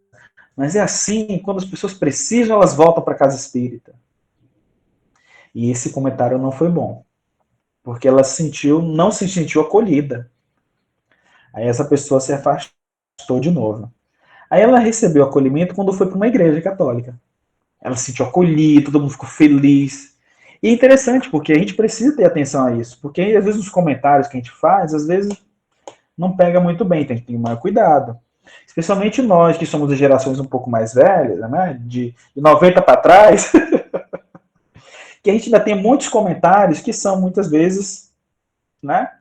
mas é assim, quando as pessoas precisam, elas voltam para a casa espírita. E esse comentário não foi bom, porque ela não se sentiu acolhida. Aí essa pessoa se afastou de novo. Aí ela recebeu acolhimento quando foi para uma igreja católica. Ela se sentiu acolhida, todo mundo ficou feliz. E é interessante, porque a gente precisa ter atenção a isso, porque às vezes os comentários que a gente faz, às vezes não pega muito bem, tem que ter mais cuidado. Especialmente nós, que somos de gerações um pouco mais velhas, né, de 90 para trás, que a gente ainda tem muitos comentários que são muitas vezes, né,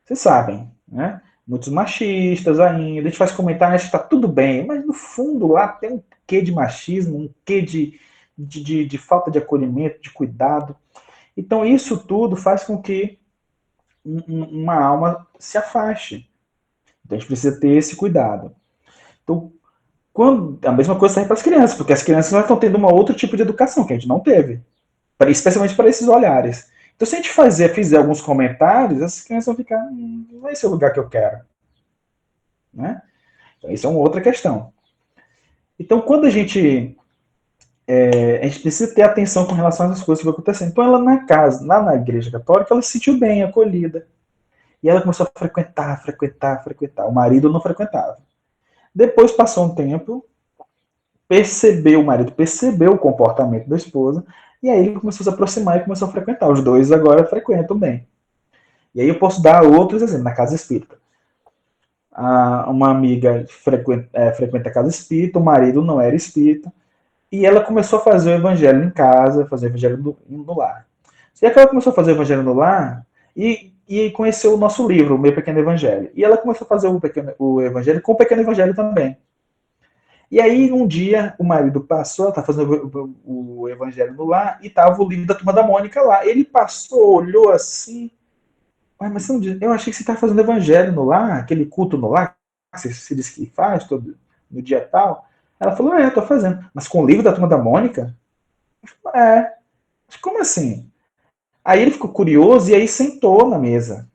vocês sabem, né, muitos machistas ainda, a gente faz comentários que está tudo bem, mas no fundo lá tem um quê de machismo, um quê de falta de acolhimento, de cuidado. Então isso tudo faz com que uma alma se afaste. Então a gente precisa ter esse cuidado. Então, a mesma coisa serve para as crianças, porque as crianças estão tendo um outro tipo de educação que a gente não teve, especialmente para esses olhares. Então, se a gente fizer alguns comentários, as crianças vão ficar, não é esse o lugar que eu quero. Né? Então, isso é uma outra questão. Então, quando a gente precisa ter atenção com relação a essas coisas que vão acontecendo. Então, ela lá na igreja católica, ela se sentiu bem, acolhida. E ela começou a frequentar. O marido não frequentava. Depois passou um tempo, o marido percebeu o comportamento da esposa, e aí ele começou a se aproximar e começou a frequentar. Os dois agora frequentam bem. E aí eu posso dar outros exemplos, na casa espírita. Uma amiga frequenta a casa espírita, o marido não era espírita, E ela começou a fazer o evangelho em casa, fazer o evangelho no lar. E que ela começou a fazer o evangelho no lar e conheceu o nosso livro, o Meu Pequeno Evangelho. E ela começou a fazer o evangelho com o Pequeno Evangelho também. E aí, um dia, o marido passou, tá fazendo o evangelho no lar, e tava o livro da Turma da Mônica lá. Ele passou, olhou assim, mas você não diz, eu achei que você estava fazendo evangelho no lar, aquele culto no lar, que você disse que faz todo, no dia tal. Ela falou, eu tô fazendo. Mas com o livro da Turma da Mônica? Eu falei, como assim? Aí ele ficou curioso e aí sentou na mesa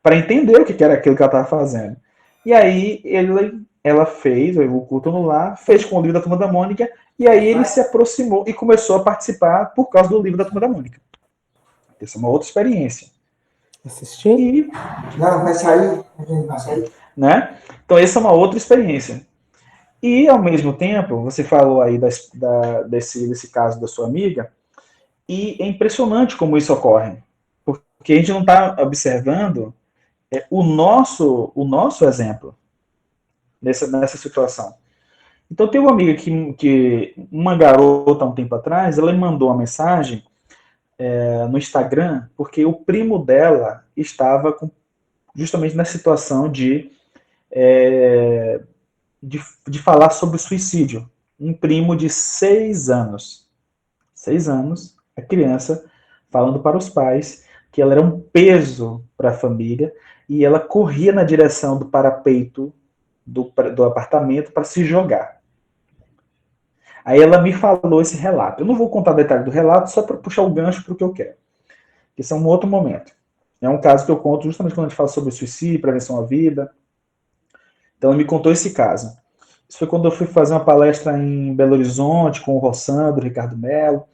para entender o que era aquilo que ela estava fazendo. E aí ela fez o culto no lar, fez com o livro da Turma da Mônica, e aí ele se aproximou e começou a participar por causa do livro da Turma da Mônica. Essa é uma outra experiência. Assistir? E, Não, vai sair. Vai sair. né? Então, essa é uma outra experiência. E, ao mesmo tempo, você falou aí desse caso da sua amiga, e é impressionante como isso ocorre. Porque a gente não está observando o nosso exemplo nessa situação. Então, tem uma amiga que uma garota, há um tempo atrás, ela me mandou uma mensagem no Instagram, porque o primo dela estava justamente na situação de falar sobre suicídio. Um primo de 6 anos. 6 anos, a criança falando para os pais que ela era um peso para a família e ela corria na direção do parapeito do apartamento para se jogar. Aí ela me falou esse relato. Eu não vou contar detalhe do relato, só para puxar o gancho para o que eu quero. Isso é um outro momento. É um caso que eu conto justamente quando a gente fala sobre suicídio, prevenção à vida. Então ela me contou esse caso. Isso foi quando eu fui fazer uma palestra em Belo Horizonte com o Rossandro, o Ricardo Mello.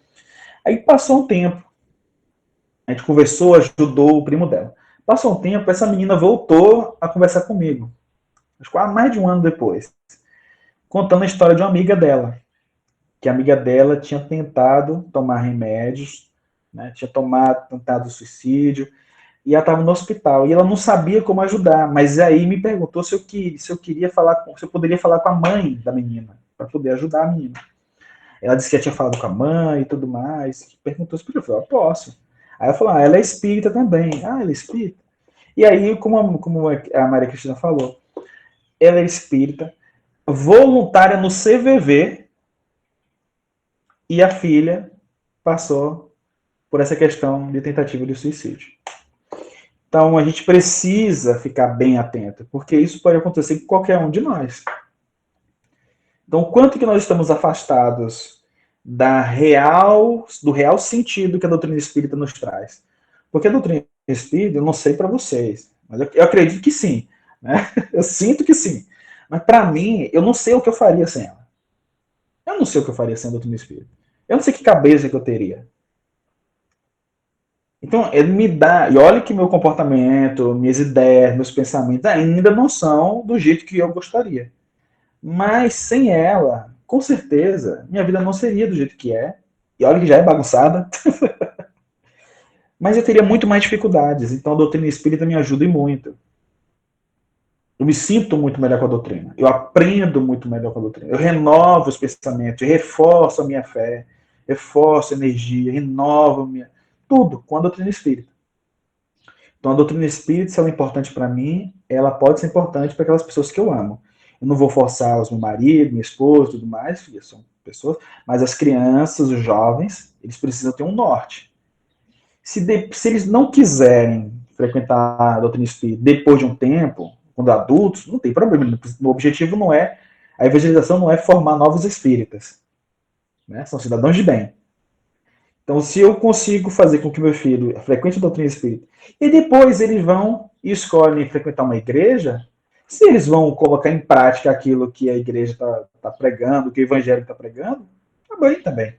Aí passou um tempo. A gente conversou, ajudou o primo dela. Passou um tempo, essa menina voltou a conversar comigo. Acho que mais de um ano depois. Contando a história de uma amiga dela. Que a amiga dela tinha tentado tomar remédios, né, tinha tentado suicídio, e ela estava no hospital, e ela não sabia como ajudar, mas aí me perguntou se eu queria falar, se eu poderia falar com a mãe da menina, para poder ajudar a menina. Ela disse que já tinha falado com a mãe e tudo mais, perguntou se podia, eu falei, posso. Aí ela falou, ela é espírita também. Ela é espírita? E aí, como a Maria Cristina falou, ela é espírita, voluntária no CVV, e a filha passou por essa questão de tentativa de suicídio. Então, a gente precisa ficar bem atento, porque isso pode acontecer com qualquer um de nós. Então, o quanto que nós estamos afastados do real sentido que a doutrina espírita nos traz. Porque a doutrina espírita, eu não sei para vocês, mas eu acredito que sim. Né? Eu sinto que sim. Mas, para mim, eu não sei o que eu faria sem ela. Eu não sei o que eu faria sem a doutrina espírita. Eu não sei que cabeça que eu teria. Então, ele me dá... E olha que meu comportamento, minhas ideias, meus pensamentos ainda não são do jeito que eu gostaria. Mas, sem ela, com certeza, minha vida não seria do jeito que é. E olha que já é bagunçada. Mas eu teria muito mais dificuldades. Então, a doutrina espírita me ajuda e muito. Eu me sinto muito melhor com a doutrina. Eu aprendo muito melhor com a doutrina. Eu renovo os pensamentos, eu reforço a minha fé, reforço a energia, renovo tudo com a doutrina espírita. Então, a doutrina espírita, se ela é importante para mim, ela pode ser importante para aquelas pessoas que eu amo. Eu não vou forçar os meu marido, minha esposa, tudo mais, são pessoas, mas as crianças, os jovens, eles precisam ter um norte. Se eles não quiserem frequentar a doutrina espírita depois de um tempo, quando adultos, não tem problema. O objetivo não é, a evangelização não é formar novos espíritas. Né? São cidadãos de bem. Então, se eu consigo fazer com que meu filho frequente a doutrina espírita, e depois eles vão e escolhem frequentar uma igreja, se eles vão colocar em prática aquilo que a igreja está pregando, que o evangelho está pregando, tá bem também.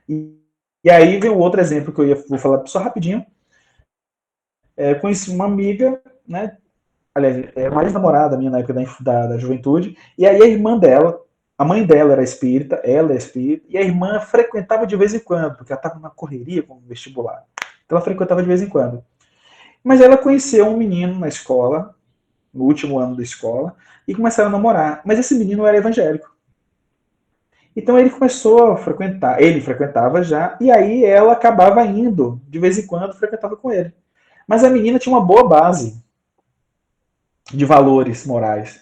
E aí vem o outro exemplo que vou falar só rapidinho. Conheci uma amiga, né? Aliás, uma ex-namorada minha na época da juventude, e aí a irmã dela, a mãe dela era espírita, ela é espírita, e a irmã frequentava de vez em quando, porque ela estava na correria com o vestibular. Então ela frequentava de vez em quando. Mas ela conheceu um menino na escola, no último ano da escola, e começaram a namorar. Mas esse menino era evangélico. Então ele começou a frequentar, ele frequentava já, e aí ela acabava indo, de vez em quando, frequentava com ele. Mas a menina tinha uma boa base de valores morais.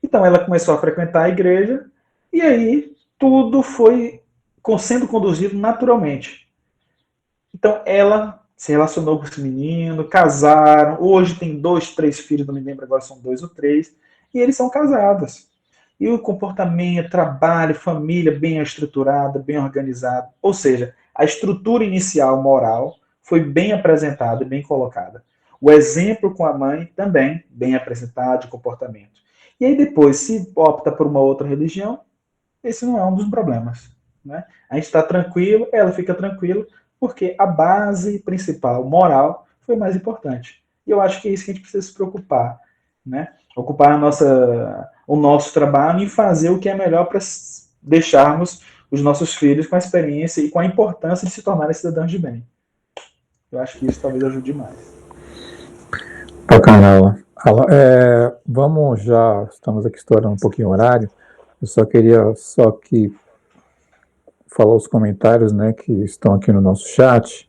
Então ela começou a frequentar a igreja, e aí tudo foi sendo conduzido naturalmente. Então ela se relacionou com esse menino, casaram, hoje tem 2, 3 filhos, não me lembro agora, são 2 ou 3, e eles são casados. E o comportamento, trabalho, família bem estruturada, bem organizada. Ou seja, a estrutura inicial moral foi bem apresentada e bem colocada. O exemplo com a mãe também bem apresentado de comportamento. E aí depois, se opta por uma outra religião, esse não é um dos problemas. Né? A gente está tranquilo, ela fica tranquila, porque a base principal, moral, foi mais importante. E eu acho que é isso que a gente precisa se preocupar. Né? Ocupar o nosso trabalho e fazer o que é melhor para deixarmos os nossos filhos com a experiência e com a importância de se tornarem cidadãos de bem. Eu acho que isso talvez ajude mais. Bacana. Vamos já, estamos aqui estourando um pouquinho o horário. Eu só queria que falar os comentários, né, que estão aqui no nosso chat.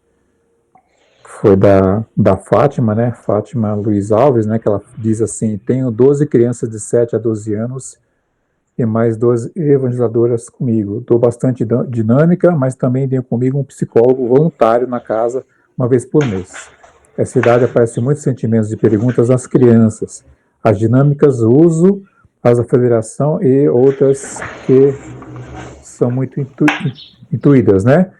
Foi da Fátima, né? Fátima Luiz Alves, né? Que ela diz assim: tenho 12 crianças de 7 a 12 anos e mais 12 evangelizadoras comigo. Dou bastante dinâmica, mas também tenho comigo um psicólogo voluntário na casa uma vez por mês. Essa idade aparece muitos sentimentos e perguntas às crianças. As dinâmicas uso, as da federação e outras que são muito intuídas, né?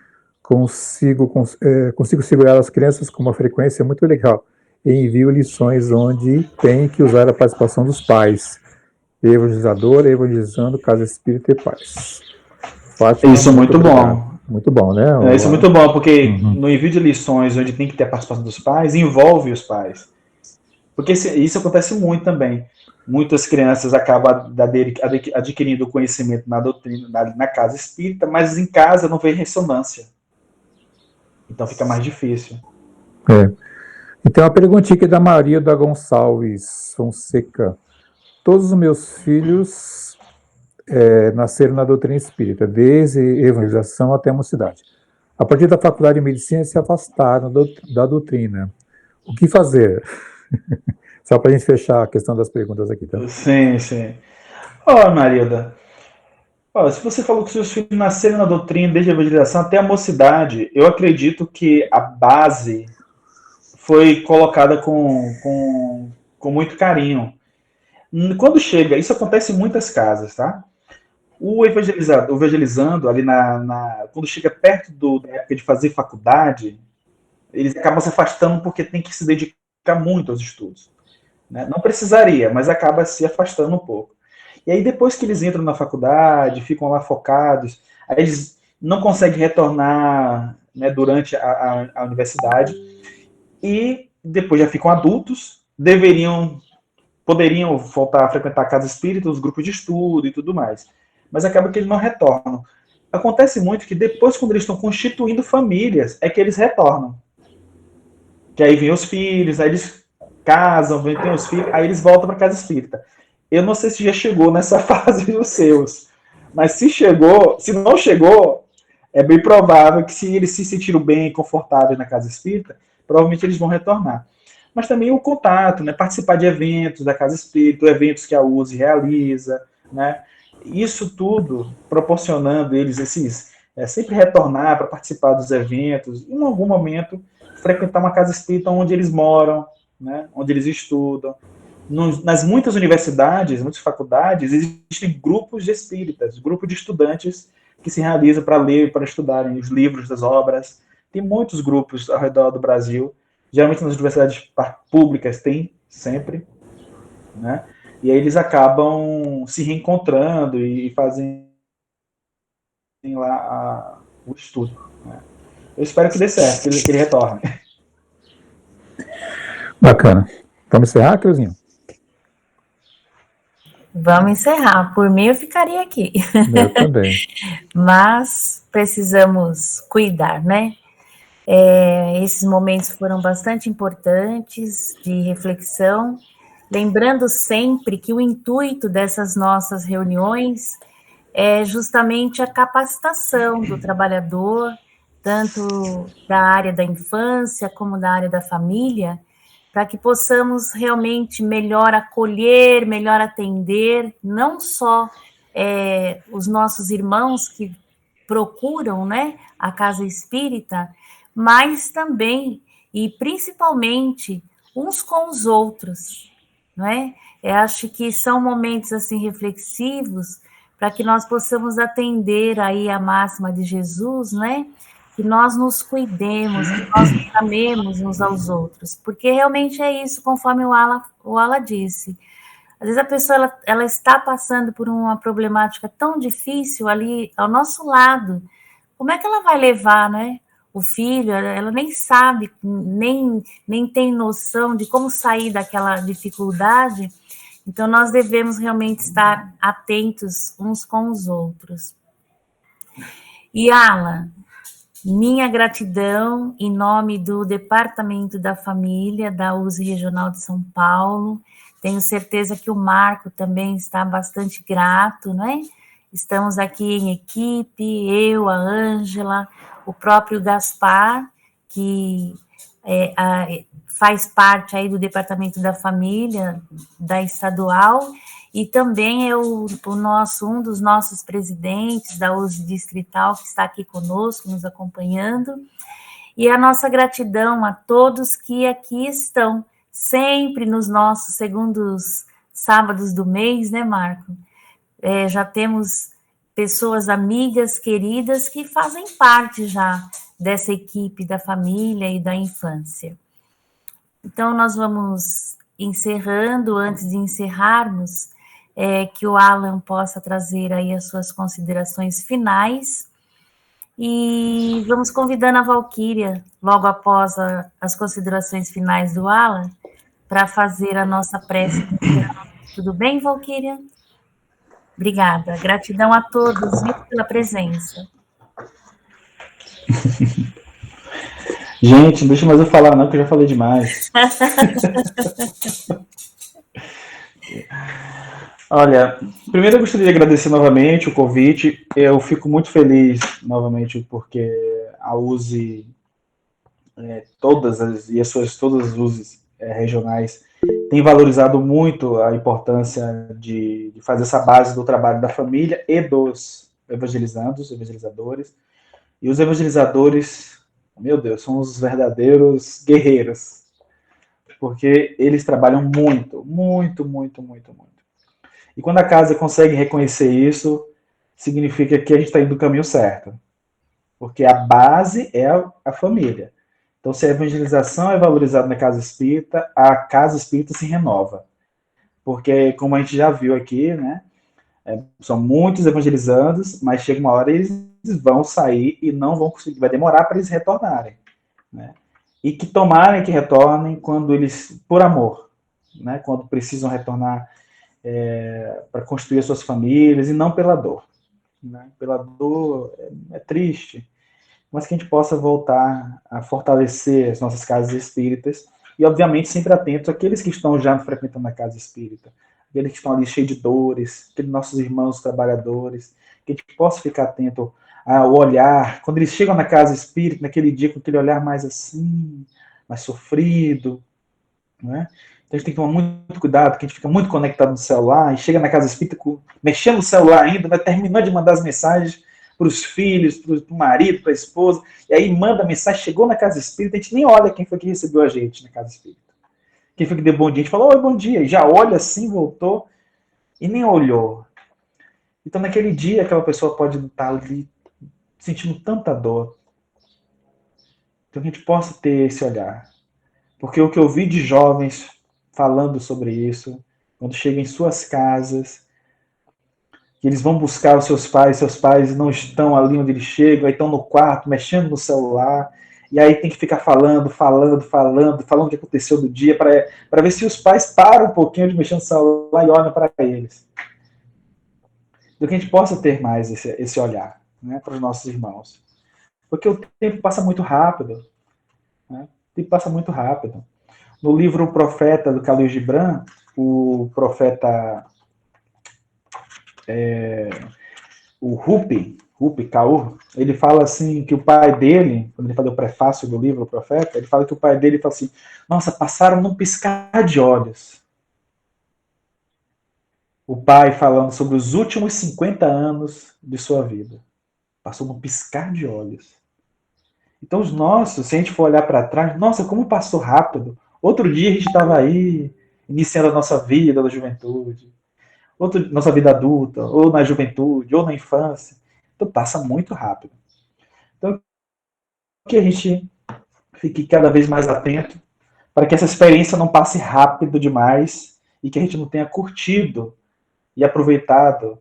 Consigo segurar as crianças com uma frequência muito legal e envio lições onde tem que usar a participação dos pais. Evangelizador, evangelizando, casa espírita e paz. Fátima, isso é muito bom. Muito bom, né? Isso é muito bom, porque no envio de lições onde tem que ter a participação dos pais, envolve os pais. Porque isso acontece muito também. Muitas crianças acabam adquirindo conhecimento na doutrina, na casa espírita, mas em casa não vê ressonância. Então fica mais difícil. Então a perguntinha aqui da Maria da Gonçalves Fonseca. Todos os meus filhos nasceram na doutrina espírita, desde evangelização até a mocidade. A partir da faculdade de medicina, se afastaram da doutrina. O que fazer? Só para a gente fechar a questão das perguntas aqui. Tá? Sim. Marilda, se você falou que seus filhos nasceram na doutrina desde a evangelização até a mocidade, eu acredito que a base foi colocada com muito carinho. Quando chega, isso acontece em muitas casas, tá? O evangelizando ali quando chega perto da época de fazer faculdade, eles acabam se afastando porque tem que se dedicar muito aos estudos. Né? Não precisaria, mas acaba se afastando um pouco. E aí depois que eles entram na faculdade, ficam lá focados, aí eles não conseguem retornar, né, durante a universidade, e depois já ficam adultos, poderiam voltar a frequentar a casa espírita, os grupos de estudo e tudo mais. Mas acaba que eles não retornam. Acontece muito que depois, quando eles estão constituindo famílias, é que eles retornam. Que aí vem os filhos, aí eles casam, tem os filhos, aí eles voltam para a casa espírita. Eu não sei se já chegou nessa fase dos seus, mas se não chegou, é bem provável que se eles se sentiram bem, confortáveis na casa espírita, provavelmente eles vão retornar. Mas também o contato, né? Participar de eventos da casa espírita, eventos que a USE realiza, né? Isso tudo proporcionando eles sempre retornar para participar dos eventos, e em algum momento frequentar uma casa espírita onde eles moram, né? Onde eles estudam. Nas muitas universidades, muitas faculdades, existem grupos de espíritas, grupos de estudantes que se realizam para ler, para estudarem os livros das obras. Tem muitos grupos ao redor do Brasil. Geralmente nas universidades públicas tem sempre, né? E aí eles acabam se reencontrando e fazem lá o estudo. Né? Eu espero que dê certo, que ele retorne. Bacana. Vamos encerrar, Creuzinho? Vamos encerrar. Por mim, eu ficaria aqui. Eu também. Mas precisamos cuidar, né? Esses momentos foram bastante importantes de reflexão, lembrando sempre que o intuito dessas nossas reuniões é justamente a capacitação do trabalhador, tanto da área da infância como da área da família, para que possamos realmente melhor acolher, melhor atender, não só os nossos irmãos que procuram, né, a casa espírita, mas também e principalmente uns com os outros, não é? Eu acho que são momentos assim reflexivos para que nós possamos atender aí a máxima de Jesus, né? Que nós nos cuidemos, que nós nos amemos uns aos outros, porque realmente é isso, conforme o Ala disse. Às vezes a pessoa ela está passando por uma problemática tão difícil ali ao nosso lado. Como é que ela vai levar, né? O filho, ela nem sabe, nem tem noção de como sair daquela dificuldade. Então, nós devemos realmente estar atentos uns com os outros. E, Alan, minha gratidão em nome do Departamento da Família da USE Regional de São Paulo. Tenho certeza que o Marco também está bastante grato, né? Estamos aqui em equipe, eu, a Ângela, o próprio Gaspar, que faz parte aí do Departamento da Família da Estadual, e também é um dos nossos presidentes da USE Distrital, que está aqui conosco, nos acompanhando, e a nossa gratidão a todos que aqui estão, sempre nos nossos segundos sábados do mês, né, Marco? Já temos pessoas amigas, queridas, que fazem parte já dessa equipe da família e da infância. Então, nós vamos encerrando, antes de encerrarmos, que o Alan possa trazer aí as suas considerações finais, e vamos convidando a Valquíria, logo após as considerações finais do Alan, para fazer a nossa prece de encerramento. Tudo bem, Valquíria? Obrigada. Gratidão a todos, viu, pela presença. Gente, não deixa mais eu falar não, que eu já falei demais. Olha, primeiro eu gostaria de agradecer novamente o convite. Eu fico muito feliz novamente porque a USE, todas as USEs regionais têm valorizado muito a importância de fazer essa base do trabalho da família e dos evangelizadores. E os evangelizadores, meu Deus, são os verdadeiros guerreiros, porque eles trabalham muito, muito, muito, muito, muito. E quando a casa consegue reconhecer isso, significa que a gente está indo do caminho certo. Porque a base é a família. Então, se a evangelização é valorizada na casa espírita, a casa espírita se renova. Porque, como a gente já viu aqui, né, são muitos evangelizandos, mas chega uma hora eles vão sair e não vão conseguir, vai demorar para eles retornarem. Né? E que tomarem que retornem quando eles, por amor, né, quando precisam retornar para construir as suas famílias, e não pela dor. Né? Pela dor é triste, mas que a gente possa voltar a fortalecer as nossas casas espíritas, e obviamente sempre atentos àqueles que estão já frequentando a casa espírita, aqueles que estão ali cheios de dores, aqueles nossos irmãos trabalhadores, que a gente possa ficar atento ao olhar, quando eles chegam na casa espírita, naquele dia com aquele olhar mais assim, mais sofrido, né? Então a gente tem que tomar muito cuidado, porque a gente fica muito conectado no celular, e chega na casa espírita mexendo no celular ainda, vai terminando de mandar as mensagens para os filhos, para o marido, para a esposa, e aí manda a mensagem, chegou na casa espírita, a gente nem olha quem foi que recebeu a gente na casa espírita. Quem foi que deu bom dia, a gente falou, oi, bom dia, e já olha assim, voltou, e nem olhou. Então naquele dia aquela pessoa pode estar ali sentindo tanta dor. Então que a gente possa ter esse olhar. Porque o que eu vi de jovens falando sobre isso, quando chegam em suas casas, que eles vão buscar os seus pais não estão ali onde eles chegam, aí estão no quarto, mexendo no celular, e aí tem que ficar falando o que aconteceu do dia, para ver se os pais param um pouquinho de mexer no celular e olham para eles. Do que a gente possa ter mais esse olhar, né, para os nossos irmãos. Porque o tempo passa muito rápido. Né? O tempo passa muito rápido. No livro O Profeta, do Khalil Gibran, o profeta o Rupi Kaur, ele fala assim que o pai dele, quando ele fala o prefácio do livro O Profeta, ele fala que o pai dele fala assim: nossa, passaram num piscar de olhos. O pai falando sobre os últimos 50 anos de sua vida. Passou num piscar de olhos. Então os nossos, se a gente for olhar para trás, nossa, como passou rápido. Outro dia a gente estava aí, iniciando a nossa vida da juventude. Nossa vida adulta, ou na juventude, ou na infância. Então passa muito rápido. Então que a gente fique cada vez mais atento para que essa experiência não passe rápido demais e que a gente não tenha curtido e aproveitado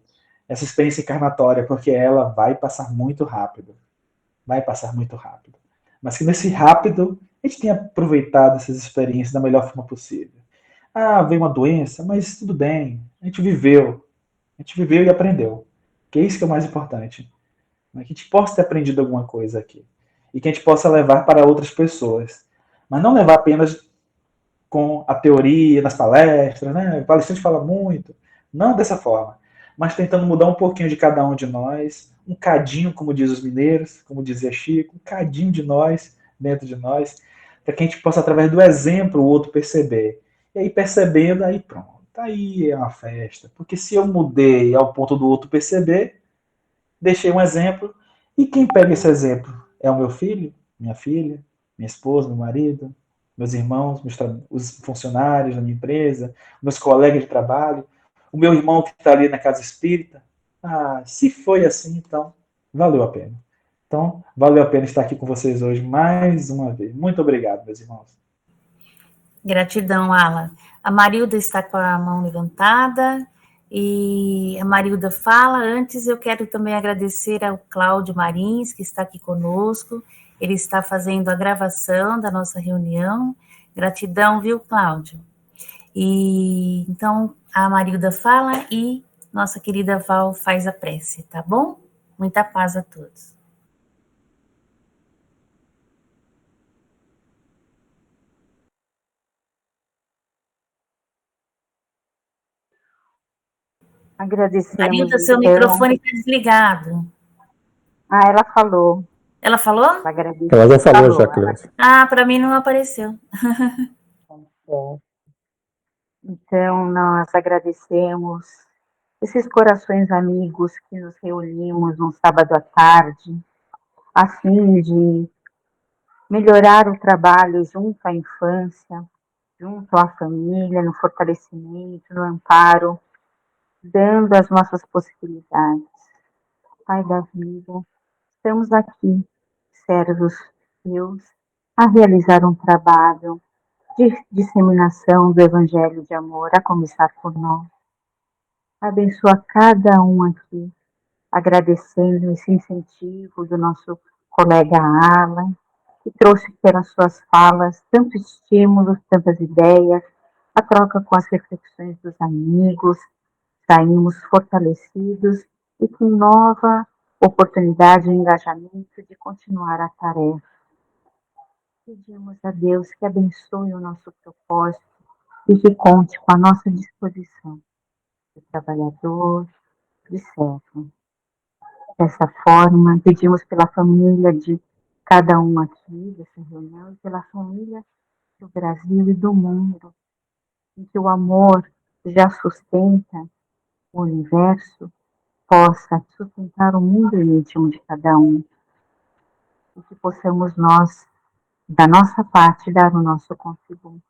essa experiência encarnatória, porque ela vai passar muito rápido. Vai passar muito rápido. Mas que nesse rápido a gente tenha aproveitado essas experiências da melhor forma possível. Ah, veio uma doença, mas tudo bem. A gente viveu. A gente viveu e aprendeu. Que é isso que é o mais importante. Que a gente possa ter aprendido alguma coisa aqui. E que a gente possa levar para outras pessoas. Mas não levar apenas com a teoria nas palestras, né? O palestrante fala muito. Não dessa forma. Mas tentando mudar um pouquinho de cada um de nós, um cadinho, como diz os mineiros, como dizia Chico, um cadinho de nós, dentro de nós, para que a gente possa, através do exemplo, o outro perceber. E aí, percebendo, aí pronto. Aí é uma festa. Porque se eu mudei ao ponto do outro perceber, deixei um exemplo, e quem pega esse exemplo? É o meu filho, minha filha, minha esposa, meu marido, meus irmãos, os funcionários da minha empresa, meus colegas de trabalho, o meu irmão que está ali na casa espírita. Ah, se foi assim, então valeu a pena. Então, valeu a pena estar aqui com vocês hoje mais uma vez. Muito obrigado, meus irmãos. Gratidão, Ala. A Marilda está com a mão levantada e a Marilda fala. Antes, eu quero também agradecer ao Cláudio Marins, que está aqui conosco. Ele está fazendo a gravação da nossa reunião. Gratidão, viu, Cláudio? E então a Marilda fala e nossa querida Val faz a prece, tá bom? Muita paz a todos. Agradecemos, Marilda, seu então. microfone está desligado. Ah, ela falou. Ela falou? Ela já falou, já, Cleide. Ah, para mim não apareceu. Então, nós agradecemos esses corações amigos que nos reunimos num sábado à tarde, a fim de melhorar o trabalho junto à infância, junto à família, no fortalecimento, no amparo, dando as nossas possibilidades. Pai da vida, estamos aqui, servos teus, a realizar um trabalho de disseminação do Evangelho de amor, a começar por nós. Abençoa cada um aqui, agradecendo esse incentivo do nosso colega Alan, que trouxe pelas suas falas tanto estímulos, tantas ideias, a troca com as reflexões dos amigos, saímos fortalecidos e com nova oportunidade e engajamento de continuar a tarefa. Pedimos a Deus que abençoe o nosso propósito e que conte com a nossa disposição de trabalhador, de servo. Dessa forma, pedimos pela família de cada um aqui, dessa reunião, e pela família do Brasil e do mundo, em que o amor já sustenta o universo, possa sustentar o mundo íntimo de cada um, e que possamos nós, da nossa parte, dar o nosso contributo.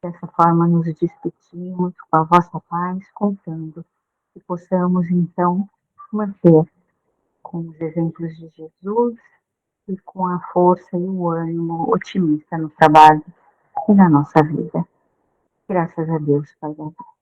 Dessa forma, nos despedimos com a vossa paz, contando que possamos, então, manter com os exemplos de Jesus e com a força e o ânimo otimista no trabalho e na nossa vida. Graças a Deus, Pai da vida.